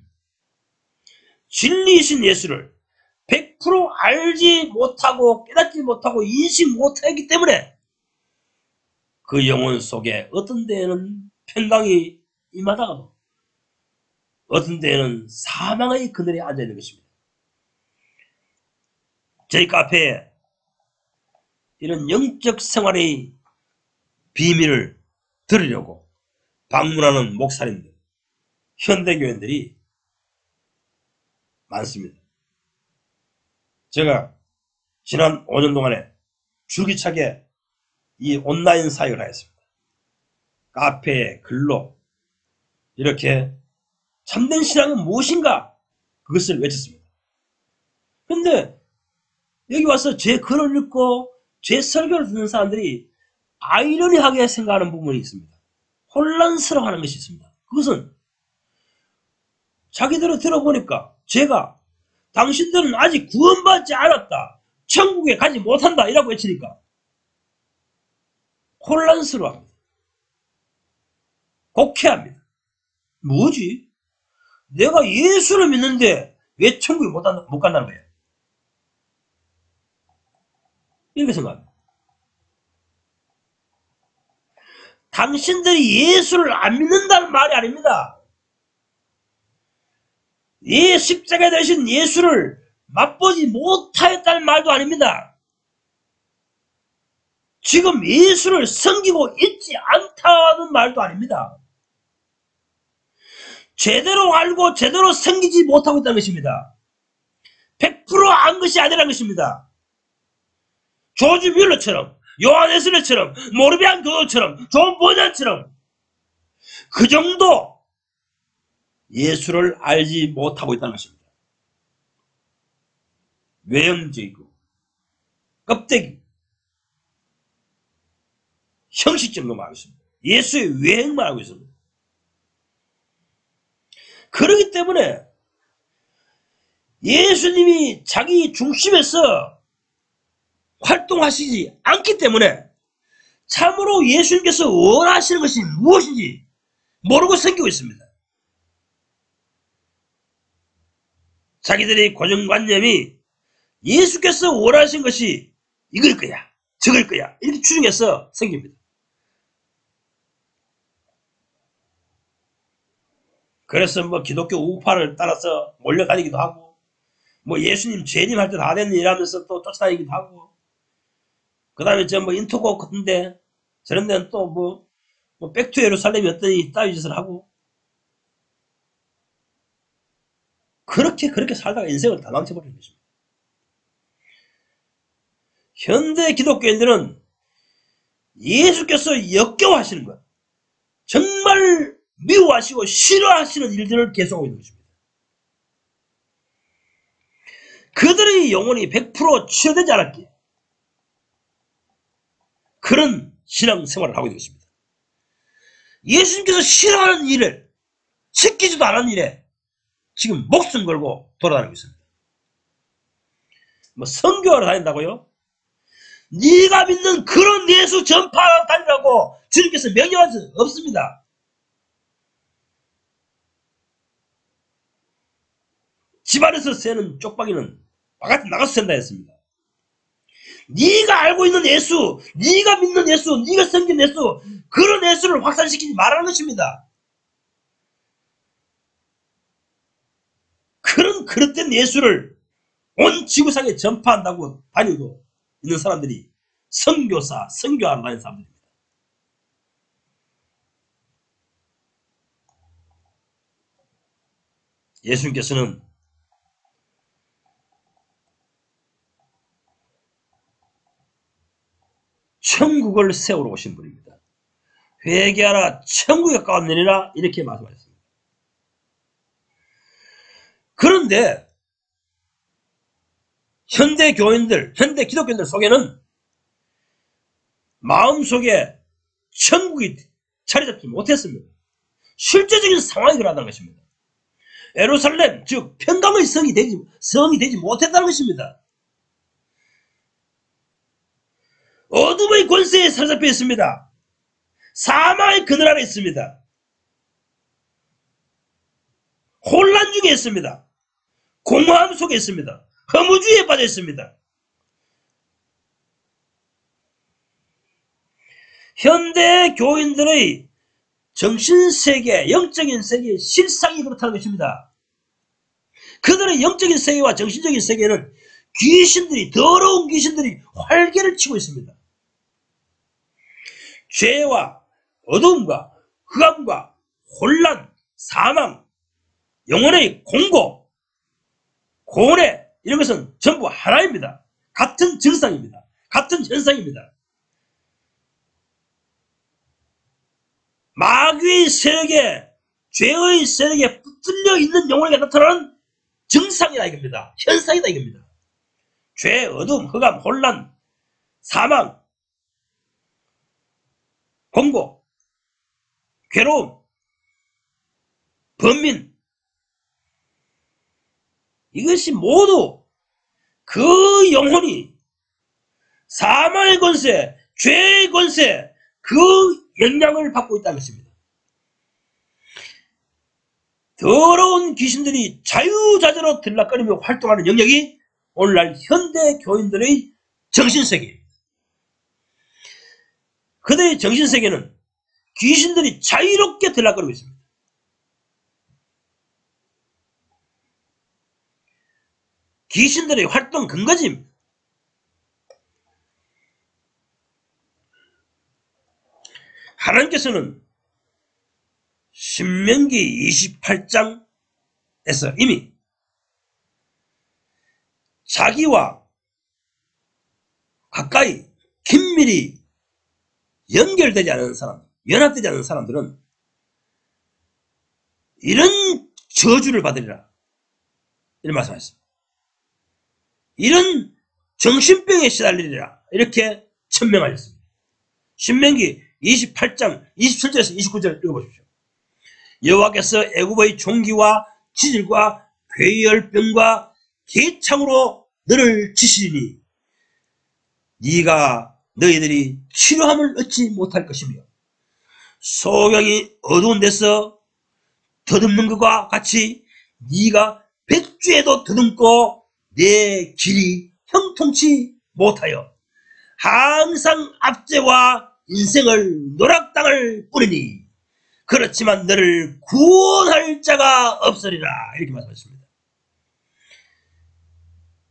진리이신 예수를 100% 알지 못하고 깨닫지 못하고 인식 못하기 때문에 그 영혼 속에 어떤 데에는 평강이 임하다가도 어떤 데에는 사망의 그늘에 앉아있는 것입니다. 저희 카페에 이런 영적 생활의 비밀을 들으려고 방문하는 목사님들, 현대교인들이 많습니다. 제가 지난 5년 동안에 줄기차게 이 온라인 사역을 하였습니다. 카페에 글로 이렇게 참된 신앙은 무엇인가 그것을 외쳤습니다. 근데 여기 와서 제 글을 읽고 제 설교를 듣는 사람들이 아이러니하게 생각하는 부분이 있습니다. 혼란스러워하는 것이 있습니다. 그것은 자기들을 들어보니까 제가 당신들은 아직 구원받지 않았다. 천국에 가지 못한다. 이라고 외치니까 혼란스러워합니다. 곡해합니다. 뭐지? 내가 예수를 믿는데 왜 천국에 못 간다는 거예요? 이렇게 생각합니다. 당신들이 예수를 안 믿는다는 말이 아닙니다. 십자가에 대신 예수를 맛보지 못하였다는 말도 아닙니다. 지금 예수를 섬기고 있지 않다는 말도 아닙니다. 제대로 알고 제대로 섬기지 못하고 있다는 것입니다. 100%안 것이 아니라는 것입니다. 조지 뮬러처럼, 요한 웨슬리처럼, 모르비안 교도처럼, 존 버전처럼 그 정도 예수를 알지 못하고 있다는 것입니다. 외형적이고 껍데기 형식적으로만 알고 있습니다. 예수의 외형만 알고 있습니다. 그렇기 때문에 예수님이 자기 중심에서 활동하시지 않기 때문에 참으로 예수님께서 원하시는 것이 무엇인지 모르고 섬기고 있습니다. 자기들의 고정관념이 예수께서 원하신 것이 이걸 거야, 저걸 거야 이렇게 추정해서 섬깁니다. 그래서 뭐 기독교 우파를 따라서 몰려다니기도 하고 뭐 예수님 재림 할 때 다 됐니 이러면서 또 쫓아다니기도 하고 그 다음에 저 뭐 인터고 같은데 저런 데는 또 뭐 백투 예루살렘이 어떠니 따위 짓을 하고 그렇게 살다가 인생을 다 망쳐버리는 것입니다. 현대 기독교인들은 예수께서 역겨워하시는 것, 정말 미워하시고 싫어하시는 일들을 계속하고 있는 것입니다. 그들의 영혼이 100% 치유되지 않았기에 그런 신앙생활을 하고 있는 것입니다. 예수님께서 싫어하는 일을 시키지도 않은 일에 지금 목숨 걸고 돌아다니고 있습니다. 뭐 선교하러 다닌다고요? 네가 믿는 그런 예수 전파하러 다니라고 주님께서 명령한 적 없습니다. 집안에서 새는 쪽박이는 바깥에 나가서 샌다 했습니다. 네가 알고 있는 예수, 네가 믿는 예수, 네가 섬긴 예수, 그런 예수를 확산시키지 말라는 것입니다. 그런 그릇된 예수를 온 지구상에 전파한다고 다니고 있는 사람들이 선교사, 선교하러 다니는 사람들입니다. 예수님께서는 천국을 세우러 오신 분입니다. 회개하라 천국에 가까웠느니라 이렇게 말씀하셨습니다. 그런데 현대 교인들, 현대 기독교인들 속에는 마음속에 천국이 자리 잡지 못했습니다. 실제적인 상황이 그러하다는 것입니다. 예루살렘, 즉 평강의 성이 되지 못했다는 것입니다. 어둠의 권세에 사로잡혀 있습니다. 사망의 그늘 아래 있습니다. 혼란 중에 있습니다. 공허함 속에 있습니다. 허무주의에 빠져 있습니다. 현대 교인들의 정신세계, 영적인 세계의 실상이 그렇다는 것입니다. 그들의 영적인 세계와 정신적인 세계는 귀신들이, 더러운 귀신들이 활개를 치고 있습니다. 죄와 어두움과 흑암과 혼란, 사망, 영혼의 공고, 고뇌, 이런 것은 전부 하나입니다. 같은 증상입니다. 같은 현상입니다. 마귀의 세력에, 죄의 세력에 붙들려 있는 영혼에게 나타나는 증상이다 이겁니다. 현상이다 이겁니다. 죄, 어둠, 흑암, 혼란, 사망, 공고, 괴로움, 번민, 이것이 모두 그 영혼이 사망의 권세, 죄의 권세, 그 영향을 받고 있다는 것입니다. 더러운 귀신들이 자유자재로 들락거리며 활동하는 영역이 오늘날 현대 교인들의 정신세계입니다. 그들의 정신세계는 귀신들이 자유롭게 들락거리고 있습니다. 귀신들의 활동 근거지입니다. 하나님께서는 신명기 28장에서 이미 자기와 가까이 긴밀히 연결되지 않은 사람, 연합되지 않은 사람들은 이런 저주를 받으리라 이런 말씀하셨습니다. 이런 정신병에 시달리리라 이렇게 천명하셨습니다. 신명기 28장 27절에서 29절 읽어보십시오. 여호와께서 애굽의 종기와 지질과 괴열병과 개창으로 너를 치시리니 네가 너희들이 치료함을 얻지 못할 것이며 소경이 어두운 데서 더듬는 것과 같이 네가 백주에도 더듬고 내 길이 형통치 못하여 항상 압제와 인생을 노락당할 뿐이니 그렇지만 너를 구원할 자가 없으리라 이렇게 말씀하셨습니다.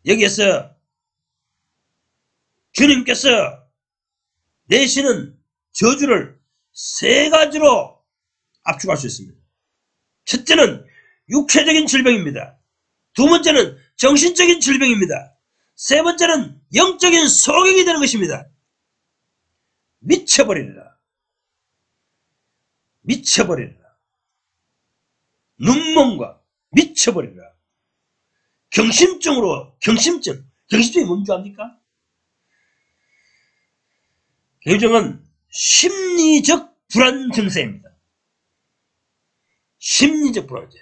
여기에서 주님께서 내시는 저주를 세 가지로 압축할 수 있습니다. 첫째는 육체적인 질병입니다. 두 번째는 정신적인 질병입니다. 세 번째는 영적인 소경이 되는 것입니다. 미쳐버리리라. 미쳐버리리라. 눈먼과 미쳐버리리라. 경심증으로, 경심증이 뭔지 압니까? 경심증은 심리적 불안 증세입니다. 심리적 불안증.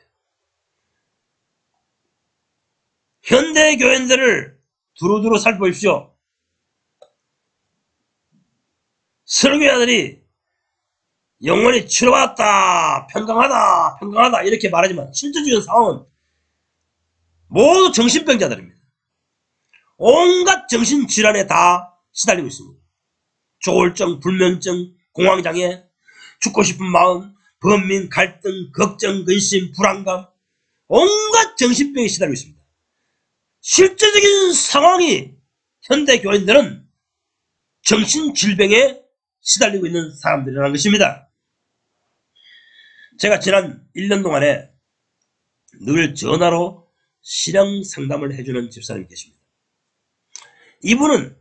현대 교인들을 두루두루 살펴보십시오. 설교자들이 영혼이 치료받았다, 평강하다 이렇게 말하지만 실질적인 상황은 모두 정신병자들입니다. 온갖 정신질환에 다 시달리고 있습니다. 조울증, 불면증, 공황장애, 죽고 싶은 마음, 번민, 갈등, 걱정, 근심, 불안감, 온갖 정신병에 시달리고 있습니다. 실제적인 상황이 현대 교인들은 정신질병에 시달리고 있는 사람들이라는 것입니다. 제가 지난 1년 동안에 늘 전화로 신앙 상담을 해주는 집사님이 계십니다. 이분은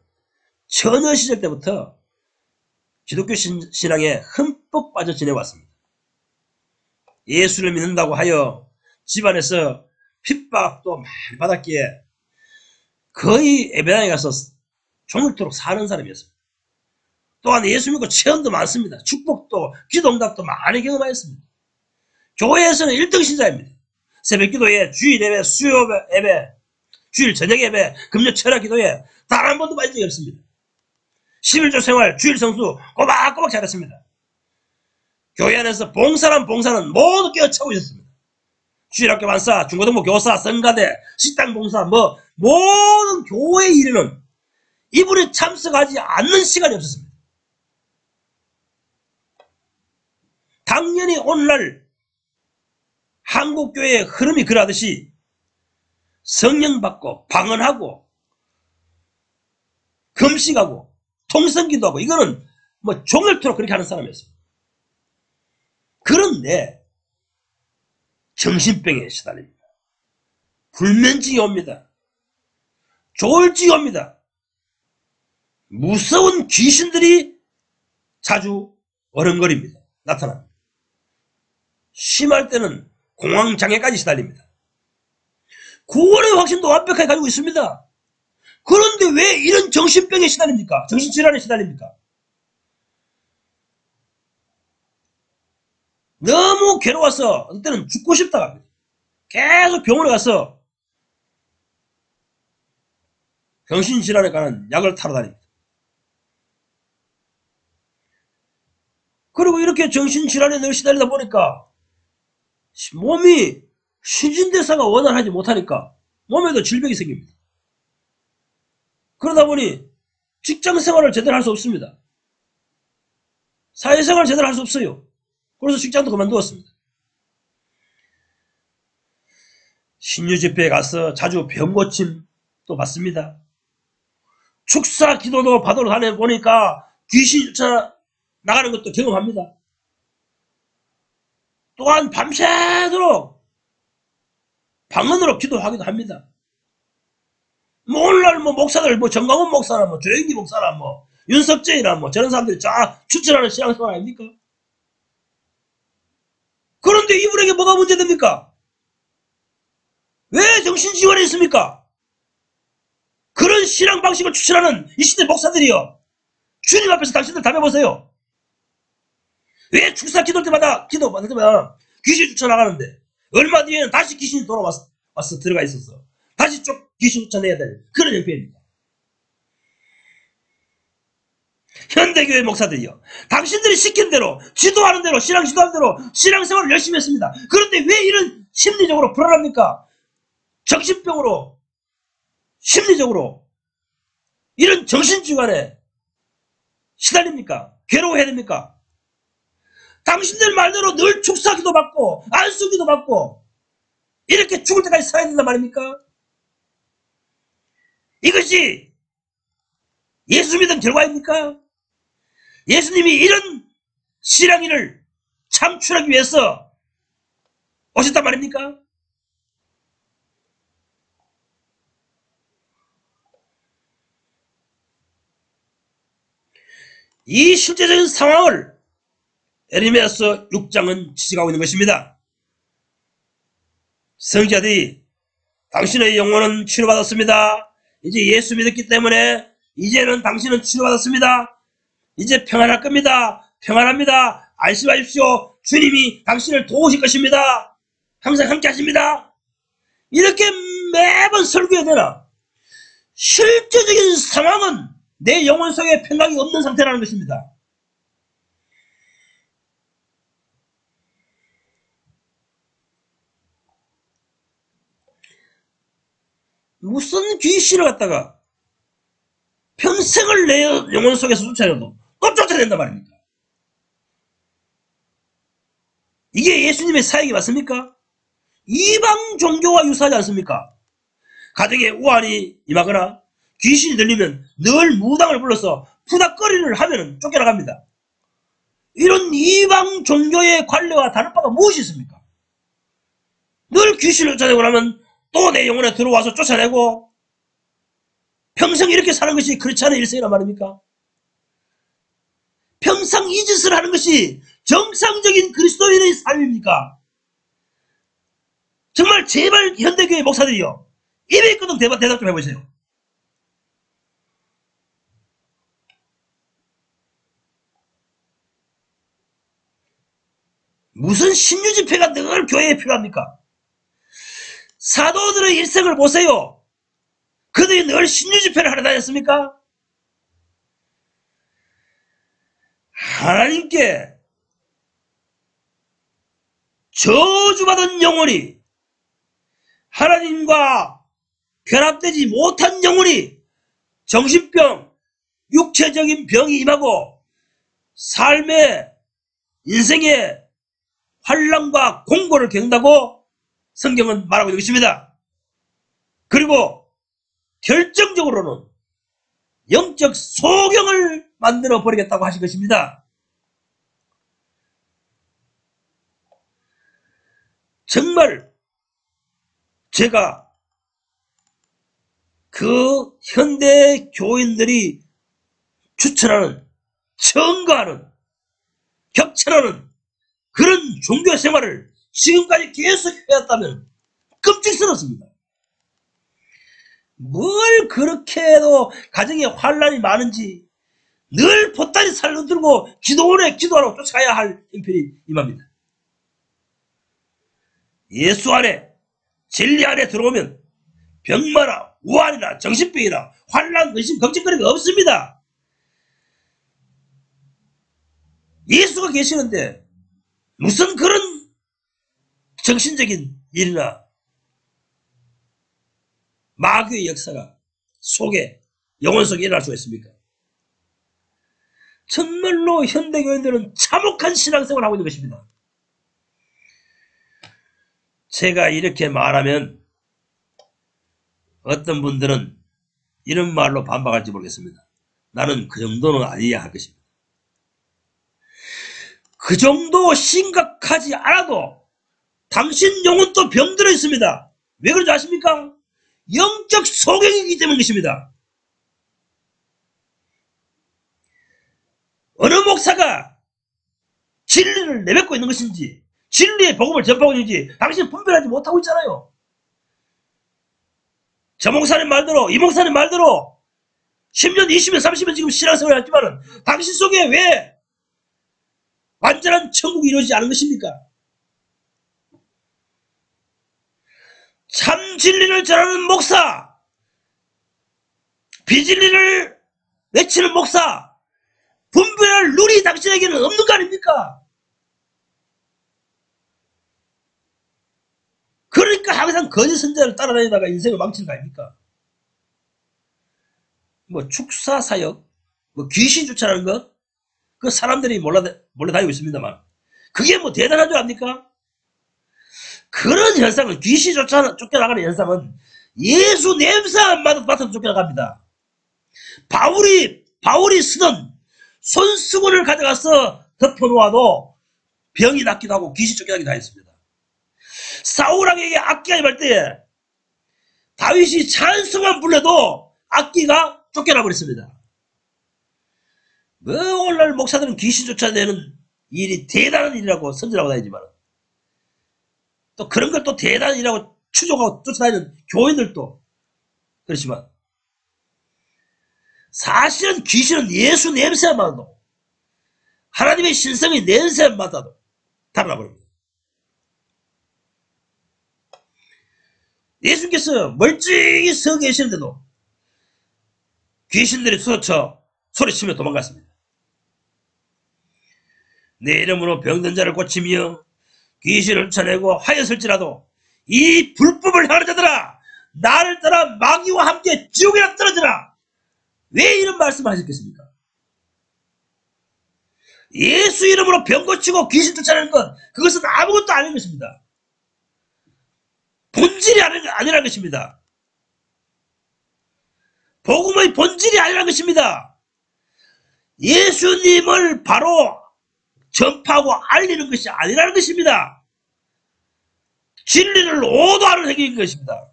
처녀 시절 때부터 기독교 신앙에 흠뻑 빠져 지내왔습니다. 예수를 믿는다고 하여 집안에서 핍박도 많이 받았기에 거의 예배당에 가서 종일토록 사는 사람이었습니다. 또한 예수 믿고 체험도 많습니다. 축복도 기도응답도 많이 경험하였습니다. 교회에서는 1등 신자입니다. 새벽기도회, 주일 예배, 수요 예배, 주일 저녁 예배, 금요 철야 기도회 단 한 번도 빠진 적이 없습니다. 11조 생활, 주일 성수 꼬박꼬박 잘했습니다. 교회 안에서 봉사란 봉사는 모두 깨어차고 있었습니다. 주일학교 반사, 중고등부 교사, 성가대, 식당 봉사, 모든 교회 일에는 이분이 참석하지 않는 시간이 없었습니다. 당연히 오늘날 한국교회의 흐름이 그러하듯이 성령 받고 방언하고 금식하고 통성기도하고 이거는 종일토록 그렇게 하는 사람이었어요. 그런데 정신병에 시달립니다. 불면증이 옵니다. 조울증이 옵니다. 무서운 귀신들이 자주 어른거립니다. 나타납니다. 심할 때는 공황장애까지 시달립니다. 구원의 확신도 완벽하게 가지고 있습니다. 그런데 왜 이런 정신병에 시달립니까? 정신질환에 시달립니까? 너무 괴로워서 어떤 때는 죽고 싶다고 합니다. 계속 병원에 가서 정신질환에 관한 약을 타러 다닙니다. 그리고 이렇게 정신질환에 늘 시달리다 보니까 몸이 신진대사가 원활하지 못하니까 몸에도 질병이 생깁니다. 그러다 보니 직장생활을 제대로 할 수 없습니다. 사회생활을 제대로 할 수 없어요. 그래서 직장도 그만두었습니다. 신유집회에 가서 자주 병고침도 받습니다. 축사 기도도 받으러 다녀보니까 귀신 쫓아 나가는 것도 경험합니다. 또한 밤새도록 방언으로 기도하기도 합니다. 오늘날 목사들, 정강훈 목사나, 조영기 목사나, 윤석재나, 저런 사람들이 쫙 추천하는 신앙생활 아닙니까? 그런데 이분에게 뭐가 문제됩니까? 왜 정신지원에 있습니까? 그런 신앙 방식을 추천하는 이 시대 목사들이요. 주님 앞에서 당신들 답해보세요. 왜 축사 기도 때마다 귀신이 쫓아나가는데 얼마 뒤에는 다시 귀신이 돌아와서 들어가 있었어. 다시 귀신 쫓아내야 될 그런 형편입니다. 현대교회 목사들이요. 당신들이 시킨 대로, 지도하는 대로, 신앙 지도하는 대로 신앙생활을 열심히 했습니다. 그런데 왜 이런 심리적으로 불안합니까? 정신병으로, 심리적으로 이런 정신질환에 시달립니까? 괴로워해야 됩니까? 당신들 말대로 늘 축사기도 받고 안수기도 받고 이렇게 죽을 때까지 살아야 된단 말입니까? 이것이 예수 믿은 결과입니까? 예수님이 이런 신앙인을 창출하기 위해서 오셨단 말입니까? 이 실제적인 상황을 에레미야서 6장은 지적하고 있는 것입니다. 성자들이 당신의 영혼은 치료받았습니다. 이제 예수 믿었기 때문에 이제는 당신은 치료받았습니다. 이제 평안할 겁니다. 평안합니다. 안심하십시오. 주님이 당신을 도우실 것입니다. 항상 함께 하십니다. 이렇게 매번 설교해야 되나? 실제적인 상황은 내 영혼 속에 평강이 없는 상태라는 것입니다. 무슨 귀신을 갖다가 평생을 내 영혼 속에서 쫓아내도 또 쫓아낸단 말입니까? 이게 예수님의 사역이 맞습니까? 이방 종교와 유사하지 않습니까? 가정에 우환이 임하거나 귀신이 들리면 늘 무당을 불러서 푸닥거리를 하면 쫓겨나갑니다. 이런 이방 종교의 관례와 다른 바가 무엇이 있습니까? 늘 귀신을 쫓아내고 나면 또 내 영혼에 들어와서 쫓아내고 평생 이렇게 사는 것이 그렇지 않은 일생이란 말입니까? 평생 이 짓을 하는 것이 정상적인 그리스도인의 삶입니까? 정말 제발 현대교회 목사들이요. 입에 있거든 대답 좀 해보세요. 무슨 신유 집회가 늘 교회에 필요합니까? 사도들의 일생을 보세요. 그들이 늘 신유 집회를 하러 다녔습니까? 하나님께 저주받은 영혼이, 하나님과 결합되지 못한 영혼이 정신병, 육체적인 병이 임하고 삶의 인생의 환난과 공고를 겪는다고 성경은 말하고 있는 것입니다. 그리고 결정적으로는 영적 소경을 만들어 버리겠다고 하신 것입니다. 정말 제가 그 현대 교인들이 추천하는, 청가하는, 격철하는 그런 종교 생활을 지금까지 계속 해왔다면 끔찍스럽습니다. 뭘 그렇게 해도 가정에 환란이 많은지 늘 보따리 살로 들고 기도원에 기도하러 쫓아가야 할 형편이 임합니다. 예수 안에, 진리 안에 들어오면 병마나 우환이나 정신병이나 환란, 근심, 걱정거리가 없습니다. 예수가 계시는데 무슨 그런 정신적인 일이나 마귀의 역사가 속에, 영혼 속에 일어날 수가 있습니까? 정말로 현대교인들은 참혹한 신앙생활을 하고 있는 것입니다. 제가 이렇게 말하면 어떤 분들은 이런 말로 반박할지 모르겠습니다. 나는 그 정도는 아니야 할 것입니다. 그 정도 심각하지 않아도 당신 영혼도 병들어 있습니다. 왜 그런지 아십니까? 영적 소경이기 때문인 것입니다. 어느 목사가 진리를 내뱉고 있는 것인지, 진리의 복음을 전파하고 있는지 당신은 분별하지 못하고 있잖아요. 저 목사님 말대로, 이 목사님 말대로 10년, 20년, 30년 지금 신앙생활을 했지만 당신 속에 왜 완전한 천국이 이루어지지 않은 것입니까? 참 진리를 전하는 목사, 비진리를 외치는 목사, 분별할 눈이 당신에게는 없는 거 아닙니까? 그러니까 항상 거짓 선자를 따라다니다가 인생을 망치는 거 아닙니까? 뭐 축사사역, 뭐 귀신 쫓아내는 것, 그 사람들이 몰래 다니고 있습니다만 그게 뭐 대단한 줄 압니까? 그런 현상은, 귀신 쫓겨나가는 현상은 예수 냄새만 맡아도 쫓겨나갑니다. 바울이 쓰던 손수건을 가져가서 덮어놓아도 병이 낫기도 하고 귀신 쫓겨나기도 하였습니다. 사울왕에게 악기가 임할 때에 다윗이 찬송만 불러도 악기가 쫓겨나 버렸습니다. 뭐 오늘날 목사들은 귀신 쫓아내는 일이 대단한 일이라고 선전하고 다니지만 또 그런 걸 또 대단한 일이라고 추종하고 쫓아다니는 교인들도 그렇지만 사실은 귀신은 예수 냄새만 맡아도, 하나님의 신성의 냄새만 맡아도 달아나버립니다. 예수님께서 멀찍이 서 계시는데도 귀신들이 소리치며 도망갔습니다. 내 이름으로 병든 자를 고치며 귀신을 쫓아내고 하였을지라도 이 불법을 행하는 자들아, 나를 따라 마귀와 함께 지옥에나 떨어져라. 왜 이런 말씀을 하셨겠습니까? 예수 이름으로 병 고치고 귀신 쫓아내는 것, 그것은 아무것도 아닌 것입니다. 본질이 아니라는 것입니다. 복음의 본질이 아니라는 것입니다. 예수님을 바로 전파하고 알리는 것이 아니라는 것입니다. 진리를 오도하는 행위인 것입니다.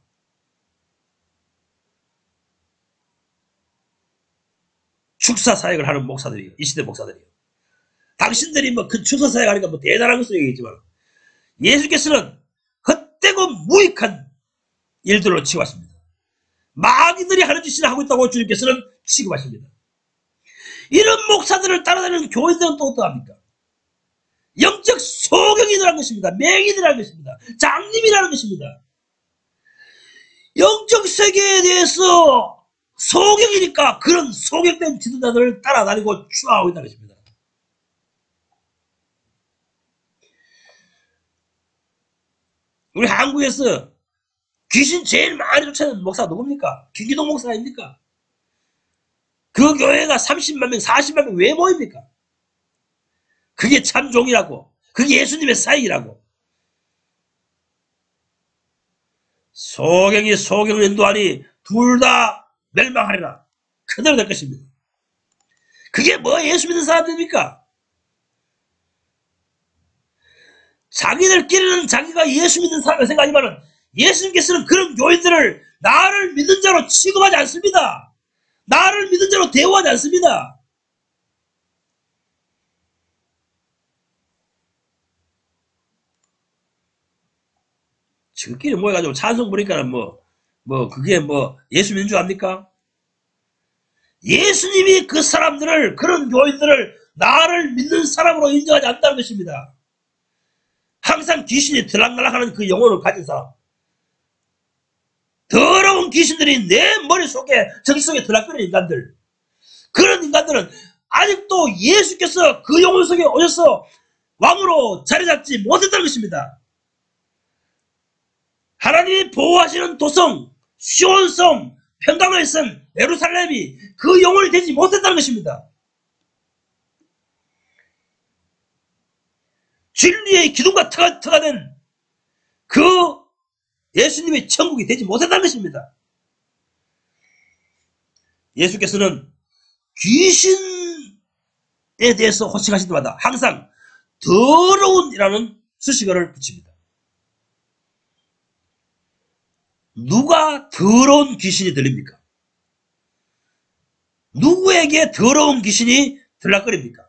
축사 사역을 하는 목사들이요, 이 시대 목사들이요. 당신들이 뭐 그 축사 사역 하니까 뭐 대단한 것으로 얘기했지만 예수께서는 헛되고 무익한 일들로 취급하십니다. 마귀들이 하는 짓을 하고 있다고 주님께서는 취급하십니다. 이런 목사들을 따라다니는 교인들은 또 어떠합니까? 영적 소경이라는 것입니다. 맹인이라는 것입니다. 장님이라는 것입니다. 영적 세계에 대해서 소경이니까 그런 소경된 지도자들을 따라다니고 추앙하고 있다는 것입니다. 우리 한국에서 귀신 제일 많이 쫓아내는 목사가 누굽니까? 김기동 목사 아닙니까? 그 교회가 30만 명, 40만 명 왜 모입니까? 그게 참종이라고. 그게 예수님의 사역이라고. 소경이 소경을 인도하니 둘 다 멸망하리라. 그대로 될 것입니다. 그게 뭐 예수 믿는 사람들입니까? 자기들끼리는 자기가 예수 믿는 사람을 생각하지만 예수님께서는 그런 교인들을 나를 믿는 자로 취급하지 않습니다. 나를 믿는 자로 대우하지 않습니다. 지금끼리 모여가지고 찬송 부르니까 그게 예수 믿는 줄 압니까? 예수님이 그 사람들을, 그런 교인들을 나를 믿는 사람으로 인정하지 않는다는 것입니다. 항상 귀신이 들락날락하는 그 영혼을 가진 사람. 더러운 귀신들이 내 머릿속에, 정신속에 들락거리는 인간들. 그런 인간들은 아직도 예수께서 그 영혼 속에 오셔서 왕으로 자리 잡지 못했다는 것입니다. 하나님이 보호하시는 도성, 시온성, 평강의 성, 예루살렘이 그 영혼이 되지 못했다는 것입니다. 진리의 기둥과 터가 된 그 예수님의 천국이 되지 못했다는 것입니다. 예수께서는 귀신에 대해서 호칭하실 때마다 항상 더러운이라는 수식어를 붙입니다. 누가 더러운 귀신이 들립니까? 누구에게 더러운 귀신이 들락거립니까?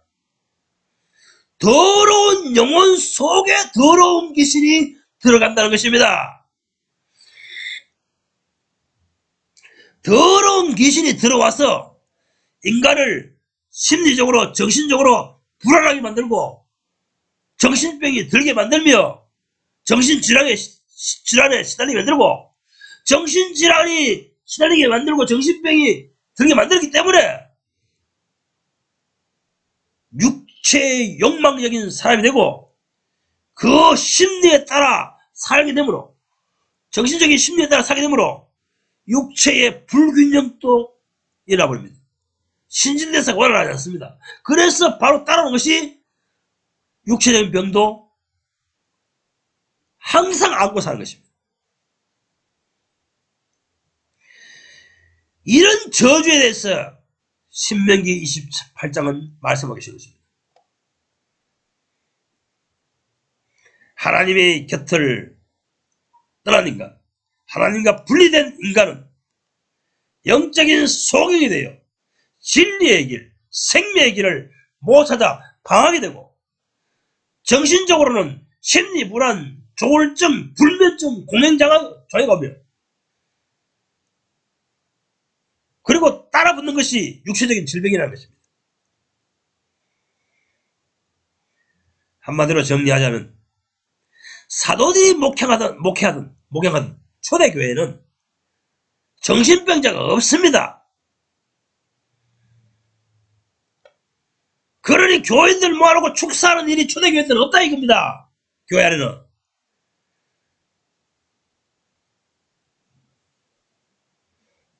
더러운 영혼 속에 더러운 귀신이 들어간다는 것입니다. 더러운 귀신이 들어와서 인간을 심리적으로, 정신적으로 불안하게 만들고 정신병이 들게 만들며 정신질환에 시달리게 만들고 정신질환이 시달리게 만들고 정신병이 들게 만들기 때문에 육체의 욕망적인 사람이 되고 그 심리에 따라 살게 되므로, 정신적인 심리에 따라 살게 되므로 육체의 불균형도 일어나버립니다. 신진대사가 원활하지 않습니다. 그래서 바로 따라오는 것이 육체적인 병도 항상 안고 사는 것입니다. 이런 저주에 대해서 신명기 28장은 말씀하고 계신 것입니다. 하나님의 곁을 떠난 인간, 하나님과 분리된 인간은 영적인 소경이 되어 진리의 길, 생명의 길을 못 찾아 방하게 되고 정신적으로는 심리 불안, 조울증, 불면증, 공황장애가 오며 그리고 따라붙는 것이 육체적인 질병이라는 것입니다. 한마디로 정리하자면 사도들이 목회하던 초대교회는 정신병자가 없습니다. 그러니 교인들 모아놓고 축사하는 일이 초대교회 때는 없다 이겁니다. 교회 안에는.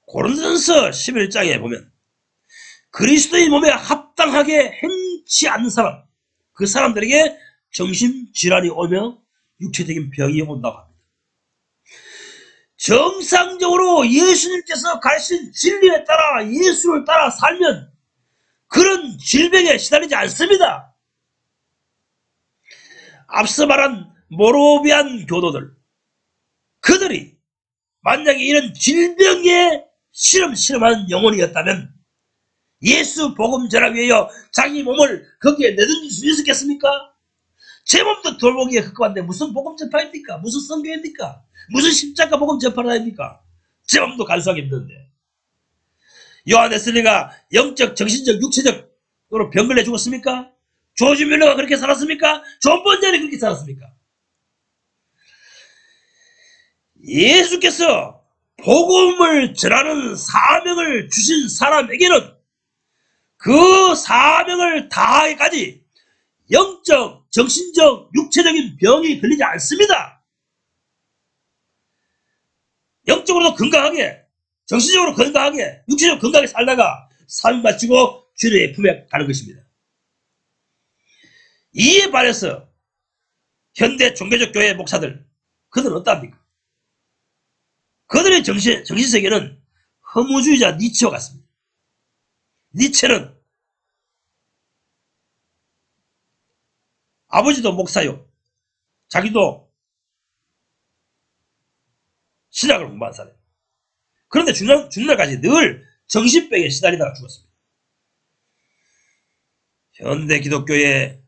고린도전서 11장에 보면 그리스도의 몸에 합당하게 행치 않는 사람, 그 사람들에게 정신질환이 오며 육체적인 병이 온다고 합니다. 정상적으로 예수님께서 가르친 진리에 따라 예수를 따라 살면 그런 질병에 시달리지 않습니다. 앞서 말한 모로비안 교도들, 그들이 만약에 이런 질병에 실험하는 영혼이었다면 예수 복음 전하기 위하여 자기 몸을 거기에 내던질 수 있었겠습니까? 제 몸도 돌보기에 흑급한데 무슨 복음 전파입니까? 무슨 선교입니까? 무슨 십자가 복음 전파를 합니까? 제 몸도 간수하기 힘든데. 요한 웨슬리가 영적, 정신적, 육체적으로 병을 내 죽었습니까? 조지 뮬러가 그렇게 살았습니까? 존 번전이 그렇게 살았습니까? 예수께서 복음을 전하는 사명을 주신 사람에게는 그 사명을 다하기까지 영적, 정신적, 육체적인 병이 걸리지 않습니다. 영적으로도 건강하게, 정신적으로 건강하게, 육체적으로 건강하게 살다가 삶 마치고 주님의 품에 가는 것입니다. 이에 반해서 현대 종교적 교회 목사들, 그들은 어떠합니까? 그들의 정신세계는 허무주의자 니체와 같습니다. 니체는 아버지도 목사요. 자기도 신학을 공부한 사람. 그런데 죽는 날까지 늘 정신병에 시달리다가 죽었습니다. 현대 기독교의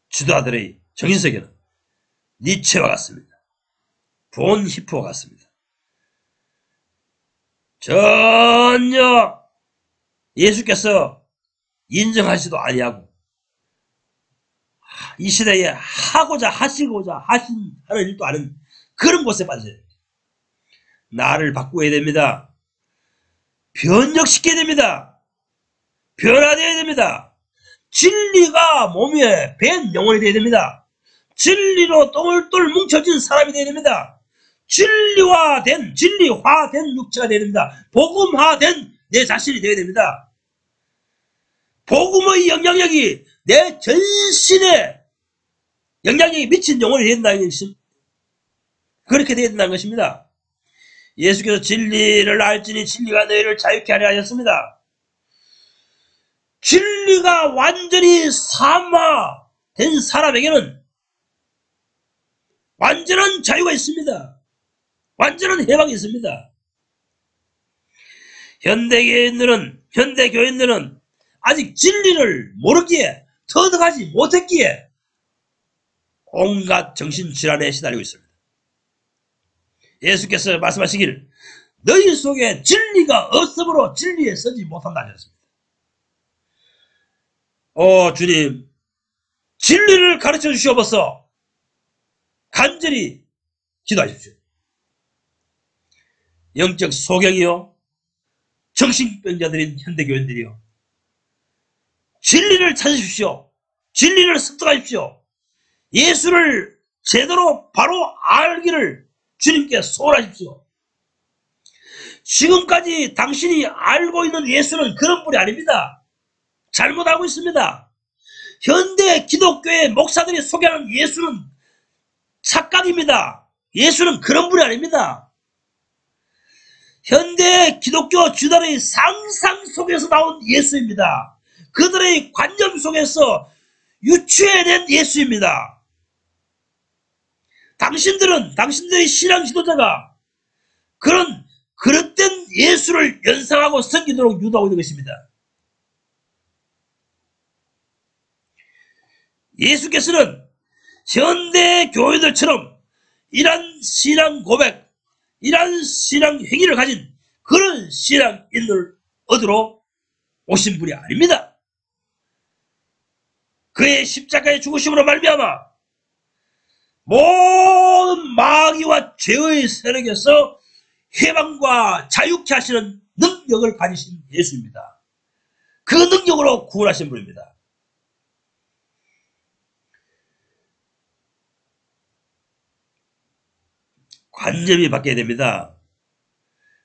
지도자들의 정신세계는 니체와 같습니다. 본 히프와 같습니다. 전혀 예수께서 인정하지도 아니하고 이 시대에 하시고자 하는 일도 아닌 그런 곳에 빠져야 됩니다. 나를 바꾸어야 됩니다. 변혁시켜야 됩니다. 변화되어야 됩니다. 진리가 몸에 밴 영혼이 되어야 됩니다. 진리로 똘똘 뭉쳐진 사람이 되어야 됩니다. 진리화된 육체가 되어야 됩니다. 복음화된 내 자신이 되어야 됩니다. 복음의 영향력이 내 전신에 영향력이 미친 영혼이 되어야 된다는 것입니다. 그렇게 되어야 된다는 것입니다. 예수께서 진리를 알지니 진리가 너희를 자유케 하려 하셨습니다. 진리가 완전히 사마된 사람에게는 완전한 자유가 있습니다. 완전한 해방이 있습니다. 현대 교인들은 아직 진리를 모르기에 터득하지 못했기에 온갖 정신질환에 시달리고 있습니다. 예수께서 말씀하시길 너희 속에 진리가 없으므로 진리에 서지 못한다 하셨습니다. 주님, 진리를 가르쳐 주시옵소서. 간절히 기도하십시오. 영적 소경이요, 정신병자들인 현대교인들이요, 진리를 찾으십시오. 진리를 습득하십시오. 예수를 제대로 바로 알기를 주님께 소원하십시오. 지금까지 당신이 알고 있는 예수는 그런 분이 아닙니다. 잘못 알고 있습니다. 현대 기독교의 목사들이 소개하는 예수는 착각입니다. 예수는 그런 분이 아닙니다. 현대 기독교 주들의 상상 속에서 나온 예수입니다. 그들의 관념 속에서 유추해낸 예수입니다. 당신들의 신앙 지도자가 그런 그릇된 예수를 연상하고 섬기도록 유도하고 있는 것입니다. 예수께서는 현대 교회들처럼 이런 신앙 고백, 이런 신앙 행위를 가진 그런 신앙인을 얻으러 오신 분이 아닙니다. 그의 십자가의 죽으심으로 말미암아 모든 마귀와 죄의 세력에서 해방과 자유케 하시는 능력을 가지신 예수입니다. 그 능력으로 구원하신 분입니다. 관념이 바뀌어야 됩니다.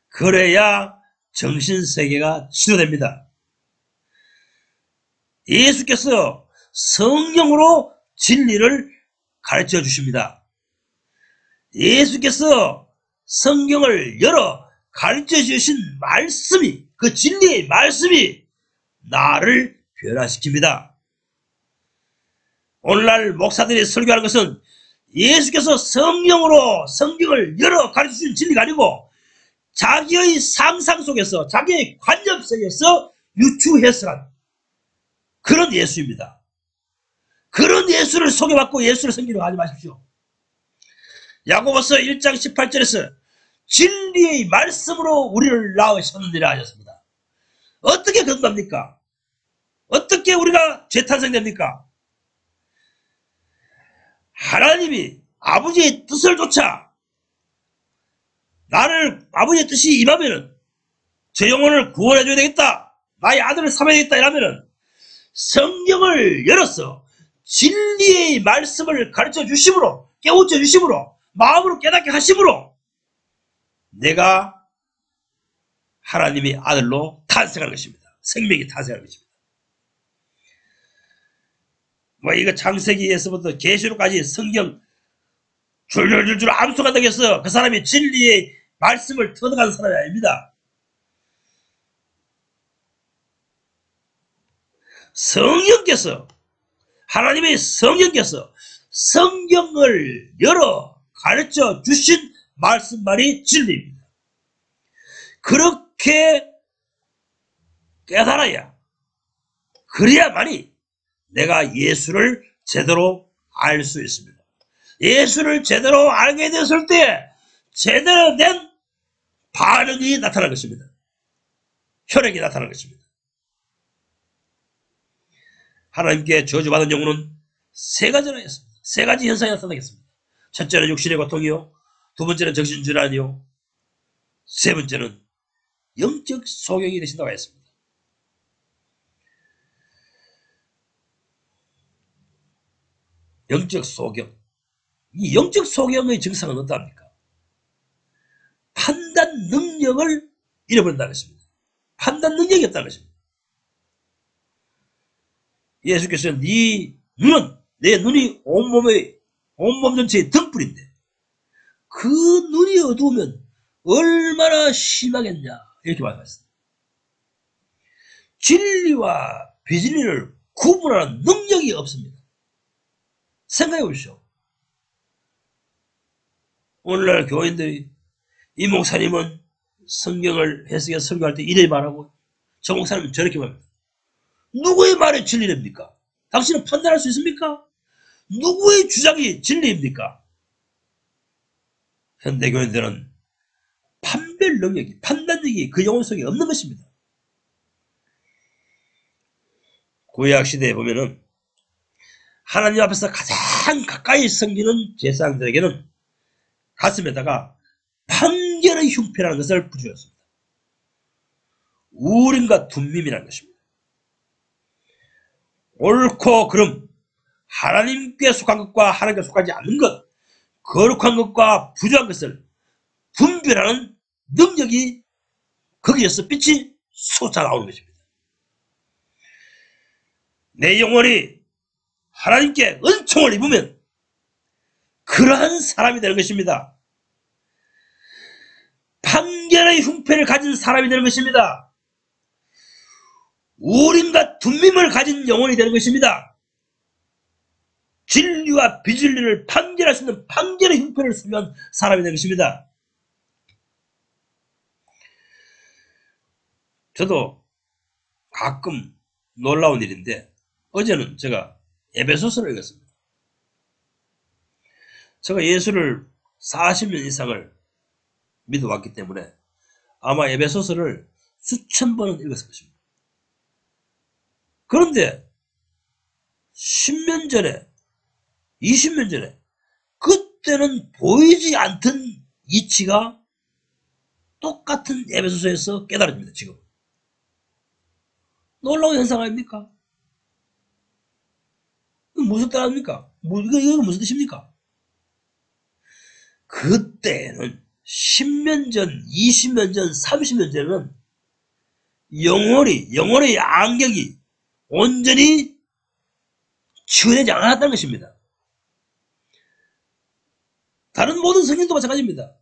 그래야 정신세계가 치료됩니다. 예수께서 성령으로 진리를 가르쳐 주십니다. 예수께서 성경을 열어 가르쳐 주신 말씀이, 그 진리의 말씀이 나를 변화시킵니다. 오늘날 목사들이 설교하는 것은 예수께서 성령으로 성경을 열어 가르쳐 주신 진리가 아니고 자기의 상상 속에서, 자기의 관념 속에서 유추해석한 그런 예수입니다. 그런 예수를 소개받고 예수를 섬기려고 하지 마십시오. 야고보서 1장 18절에서 진리의 말씀으로 우리를 낳으셨느니라 하셨습니다. 어떻게 건갑니까? 어떻게 우리가 재탄생됩니까? 하나님이 아버지의 뜻을 좇아 나를 아버지의 뜻이 임하면은 제 영혼을 구원해줘야 되겠다. 나의 아들을 삼아야 되겠다. 이러면은 성경을 열어서 진리의 말씀을 가르쳐 주심으로 깨우쳐 주심으로 마음으로 깨닫게 하심으로 내가 하나님의 아들로 탄생하는 것입니다. 생명이 탄생하는 것입니다. 뭐 이거 창세기에서부터 계시록까지 성경 줄줄줄줄 암송한다고 해서 그 사람이 진리의 말씀을 터득하는 사람이 아닙니다. 성령께서 하나님의 성령께서 성경을 열어 가르쳐 주신 말씀만이 진리입니다. 그렇게 깨달아야 그래야만이 내가 예수를 제대로 알 수 있습니다. 예수를 제대로 알게 됐을 때 제대로 된 반응이 나타날 것입니다. 혈액이 나타날 것입니다. 하나님께 저주받은 영혼은 세 가지나 있습니다. 세 가지 현상이 나타나겠습니다. 첫째는 육신의 고통이요, 두 번째는 정신질환이요, 세 번째는 영적 소경이 되신다고 했습니다. 영적 소경. 이 영적 소경의 증상은 어떠합니까? 판단 능력을 잃어버린다는 것입니다. 판단 능력이 없다는 것입니다. 예수께서는 네 눈은 내 눈이 온몸 전체의 등불인데 그 눈이 어두우면 얼마나 심하겠냐 이렇게 말씀하셨습니다. 진리와 비진리를 구분하는 능력이 없습니다. 생각해 보십시오. 오늘날 교인들이 이 목사님은 성경을 해석해서 설교할 때 이래 말하고 저 목사님은 저렇게 말합니다. 누구의 말이 진리입니까? 당신은 판단할 수 있습니까? 누구의 주장이 진리입니까? 현대교인들은 판별 능력이, 판단 능력이 그 영혼 속에 없는 것입니다. 구약 시대에 보면은 하나님 앞에서 가장 가까이 섬기는 제사장들에게는 가슴에다가 판결의 흉패라는 것을 붙여줬습니다. 우림과 둠밈이라는 것입니다. 옳고 그름, 하나님께 속한 것과 하나님께 속하지 않는 것, 거룩한 것과 부정한 것을 분별하는 능력이 거기에서 빛이 솟아나오는 것입니다. 내 영혼이 하나님께 은총을 입으면 그러한 사람이 되는 것입니다. 판결의 흉패를 가진 사람이 되는 것입니다. 우림과 둠밈을 가진 영혼이 되는 것입니다. 진리와 비진리를 판결할 수 있는 판결의 흉패를 쓰면 사람이 되는 것입니다. 저도 가끔 놀라운 일인데 어제는 제가 에베소서를 읽었습니다. 제가 예수를 40년 이상을 믿어왔기 때문에 아마 에베소서를 수천 번은 읽었을 것입니다. 그런데 10년 전에 20년 전에 그때는 보이지 않던 이치가 똑같은 에베소서에서 깨달아집니다. 지금 놀라운 현상 아닙니까? 무슨 뜻 아닙니까? 이거 무슨 뜻입니까? 그때는 10년 전, 20년 전, 30년 전에는 영혼의 안경이 온전히 치유되지 않았다는 것입니다. 다른 모든 성경도 마찬가지입니다.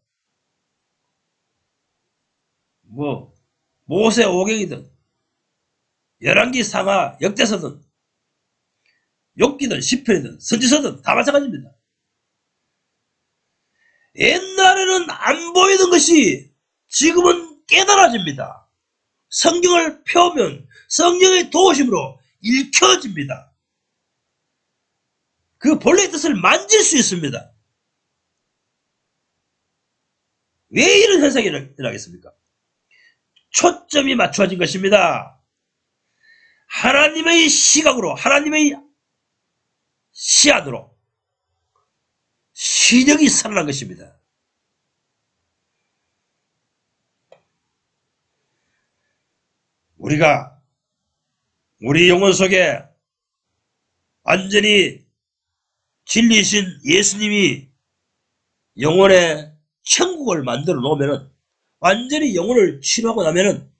모세 오경이든 열왕기 상하 역대서든 욥기든 시편이든 선지서든 다 마찬가지입니다. 옛날에는 안 보이던 것이 지금은 깨달아집니다. 성경을 펴면 성령의 도우심으로 읽혀집니다. 그 본래의 뜻을 만질 수 있습니다. 왜 이런 현상이 일어나겠습니까? 초점이 맞춰진 것입니다. 하나님의 시각으로, 하나님의 시안으로 시력이 살아난 것입니다. 우리가 우리 영혼 속에 완전히 진리이신 예수님이 영혼의 천국을 만들어 놓으면은, 완전히 영혼을 치료하고 나면은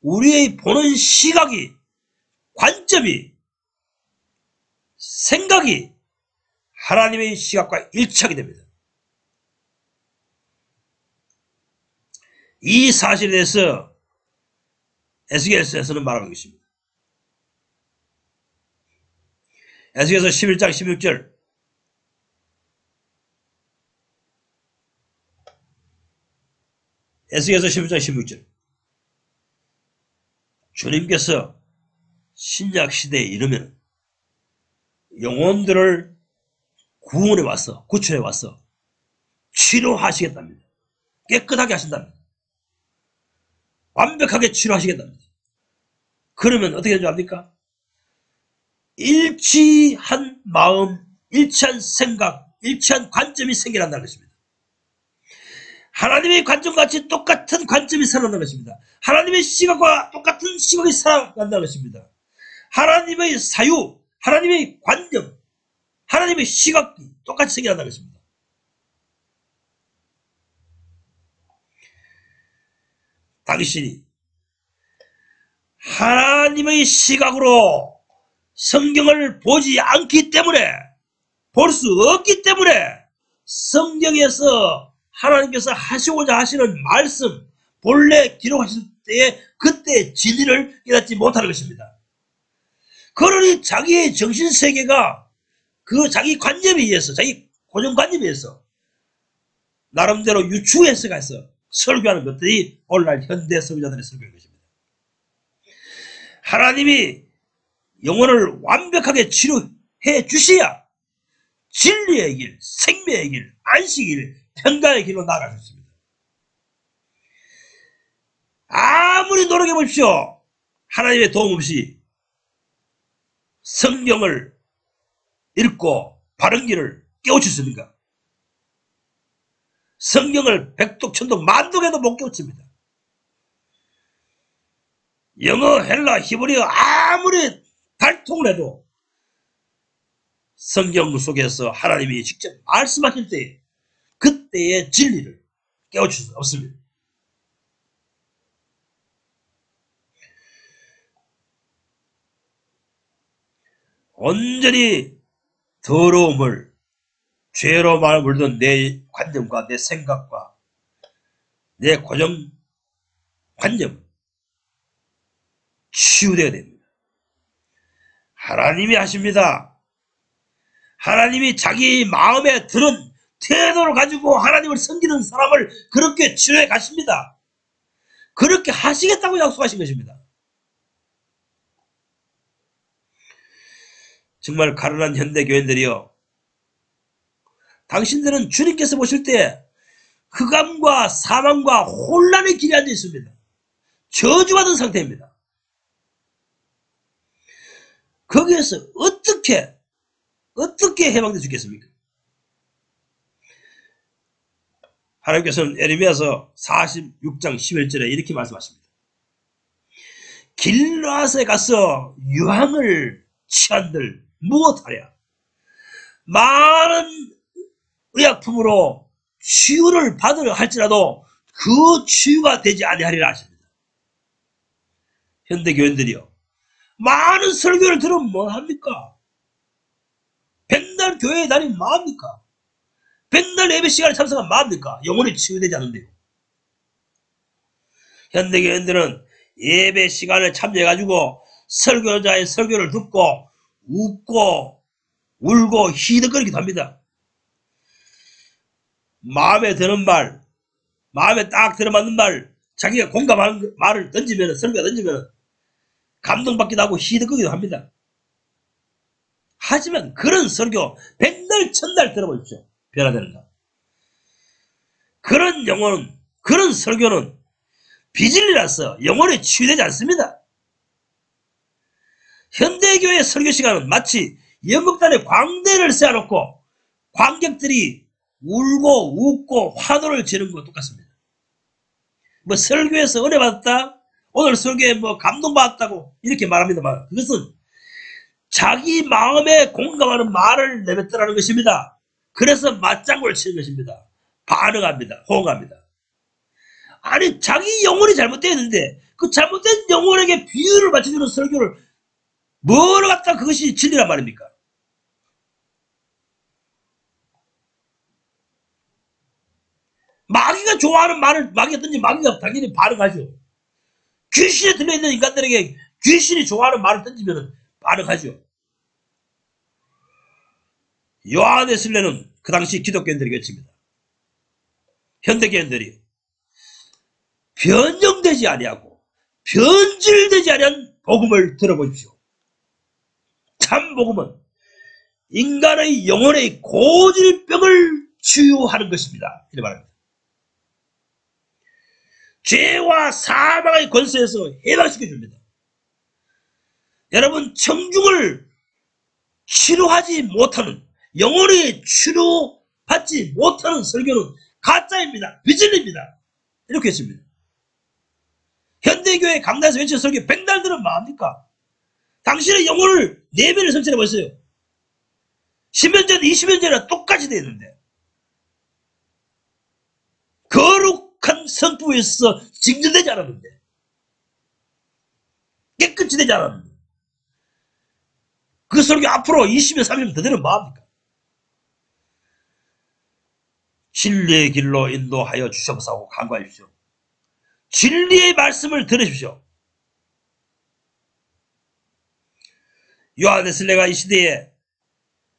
우리의 보는 시각이, 관점이, 생각이 하나님의 시각과 일치하게 됩니다. 이 사실에 대해서 에스겔서에서는 말하고 있습니다. 에스겔서 11장 16절, 에스겔서 11장 16절, 주님께서 신약시대에 이르면 영혼들을 구원해 와서, 구출해 와서 치료하시겠답니다. 깨끗하게 하신답니다. 완벽하게 치료하시겠답니다. 그러면 어떻게 되는 줄 압니까? 일치한 마음, 일치한 생각, 일치한 관점이 생겨난다는 것입니다. 하나님의 관점같이 똑같은 관점이 살아난다는 것입니다. 하나님의 시각과 똑같은 시각이 살아난다는 것입니다. 하나님의 사유, 하나님의 관점, 하나님의 시각이 똑같이 생겨난다는 것입니다. 당신이 하나님의 시각으로 성경을 보지 않기 때문에, 볼 수 없기 때문에 성경에서 하나님께서 하시고자 하시는 말씀, 본래 기록하실 때에 그때의 진리를 깨닫지 못하는 것입니다. 그러니 자기의 정신세계가 그 자기 관념에 의해서, 자기 고정관념에 의해서 나름대로 유추해석해서 설교하는 것들이 오늘날 현대 설교자들의 설교인 것입니다. 하나님이 영혼을 완벽하게 치료해 주셔야 진리의 길, 생명의 길, 안식의 길, 평강의 길로 나아갈 수 있습니다. 아무리 노력해 보십시오. 하나님의 도움 없이 성경을 읽고 바른 길을 깨우칠 수 있습니까? 성경을 백독천독 만독해도 못 깨우칩니다. 영어, 헬라, 히브리어 아무리 발통을 해도 성경 속에서 하나님이 직접 말씀하실 때 그때의 진리를 깨우칠 수 없습니다. 온전히 더러움을, 죄로 마음을 물던 내 관념과 내 생각과 내 고정 관념 치유되어야 됩니다. 하나님이 하십니다. 하나님이 자기 마음에 들은 태도를 가지고 하나님을 섬기는 사람을 그렇게 치료해 가십니다. 그렇게 하시겠다고 약속하신 것입니다. 정말 가난한 현대 교인들이요, 당신들은 주님께서 보실 때 흑암과 사망과 혼란의 길에 앉아 있습니다. 저주받은 상태입니다. 거기에서 어떻게 해방되어 죽겠습니까? 하나님께서는 에레미야서 46장 11절에 이렇게 말씀하십니다. 길라앗에 가서 유황을 취한들 무엇하랴? 많은 의약품으로 치유를 받으려 할지라도 그 치유가 되지 아니하리라 하십니다. 현대 교인들이요, 많은 설교를 들으면 뭐합니까? 백날 교회에 다니면 뭐합니까? 백날 예배 시간에 참석하면 뭐합니까? 영혼이 치유되지 않는데요. 현대 교인들은 예배 시간에 참여해가지고 설교자의 설교를 듣고 웃고 울고 히득거리기도 합니다. 마음에 드는 말, 마음에 딱 들어맞는 말, 자기가 공감하는 말을 던지면, 설교가 던지면 감동받기도 하고 히득거리기도 합니다. 하지만 그런 설교 백날 천날 들어보십시오. 변화되는가? 그런 영혼은, 그런 설교는 비진리라서 영혼이 치유되지 않습니다. 현대교회 설교 시간은 마치 연극단의 광대를 세워놓고 관객들이 울고 웃고 환호를 지르는 것과 똑같습니다. 뭐 설교에서 은혜 받았다, 오늘 설교에 뭐 감동받았다고 이렇게 말합니다만, 그것은 자기 마음에 공감하는 말을 내뱉으라는 것입니다. 그래서 맞장구를 치는 것입니다. 반응합니다. 호응합니다. 아니, 자기 영혼이 잘못되어 있는데 그 잘못된 영혼에게 비유를 맞춰주는 설교를 뭐로 갖다 그것이 진리란 말입니까? 마귀가 좋아하는 말을 마귀가 던지면 마귀가 당연히 반응하죠. 귀신에 들려있는 인간들에게 귀신이 좋아하는 말을 던지면 반응하죠. 요하네슬레는 그 당시 기독교인들이 외칩니다. 현대교인들이 변형되지 아니하고 변질되지 아니한 복음을 들어보십시오. 참 복음은 인간의 영혼의 고질병을 치유하는 것입니다. 이렇게 말합니다. 죄와 사망의 권세에서 해방시켜줍니다. 여러분, 청중을 치료하지 못하는, 영혼이 치료받지 못하는 설교는 가짜입니다. 비진리입니다. 이렇게 했습니다. 현대교회 강단에서 외친 설교 백날들은 뭐합니까? 당신의 영혼을 내면을 성찰해 보세요. 10년 전, 20년 전이랑 똑같이 되어 있는데, 거룩한 성부에서 징조되지 않았는데, 깨끗이 되지 않았는데, 그 설교 앞으로 20년, 30년 더 되면 뭐합니까? 진리의 길로 인도하여 주시옵소서 간구하십시오. 진리의 말씀을 들으십시오. 요하네슬레가 이 시대에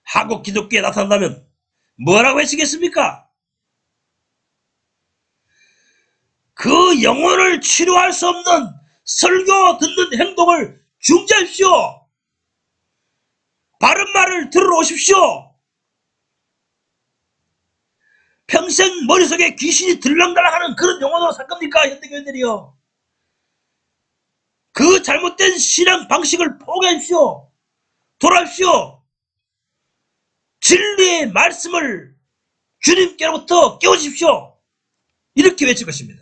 한국 기독교에 나타난다면 뭐라고 외치겠습니까? 그 영혼을 치료할 수 없는 설교 듣는 행동을 중지하십시오. 바른 말을 들으러 오십시오. 평생 머릿속에 귀신이 들락날락하는 그런 영혼으로 살 겁니까? 현대교인들이요. 그 잘못된 신앙 방식을 포기하십시오. 돌아오십시오. 진리의 말씀을 주님께로부터 깨우십시오. 이렇게 외칠 것입니다.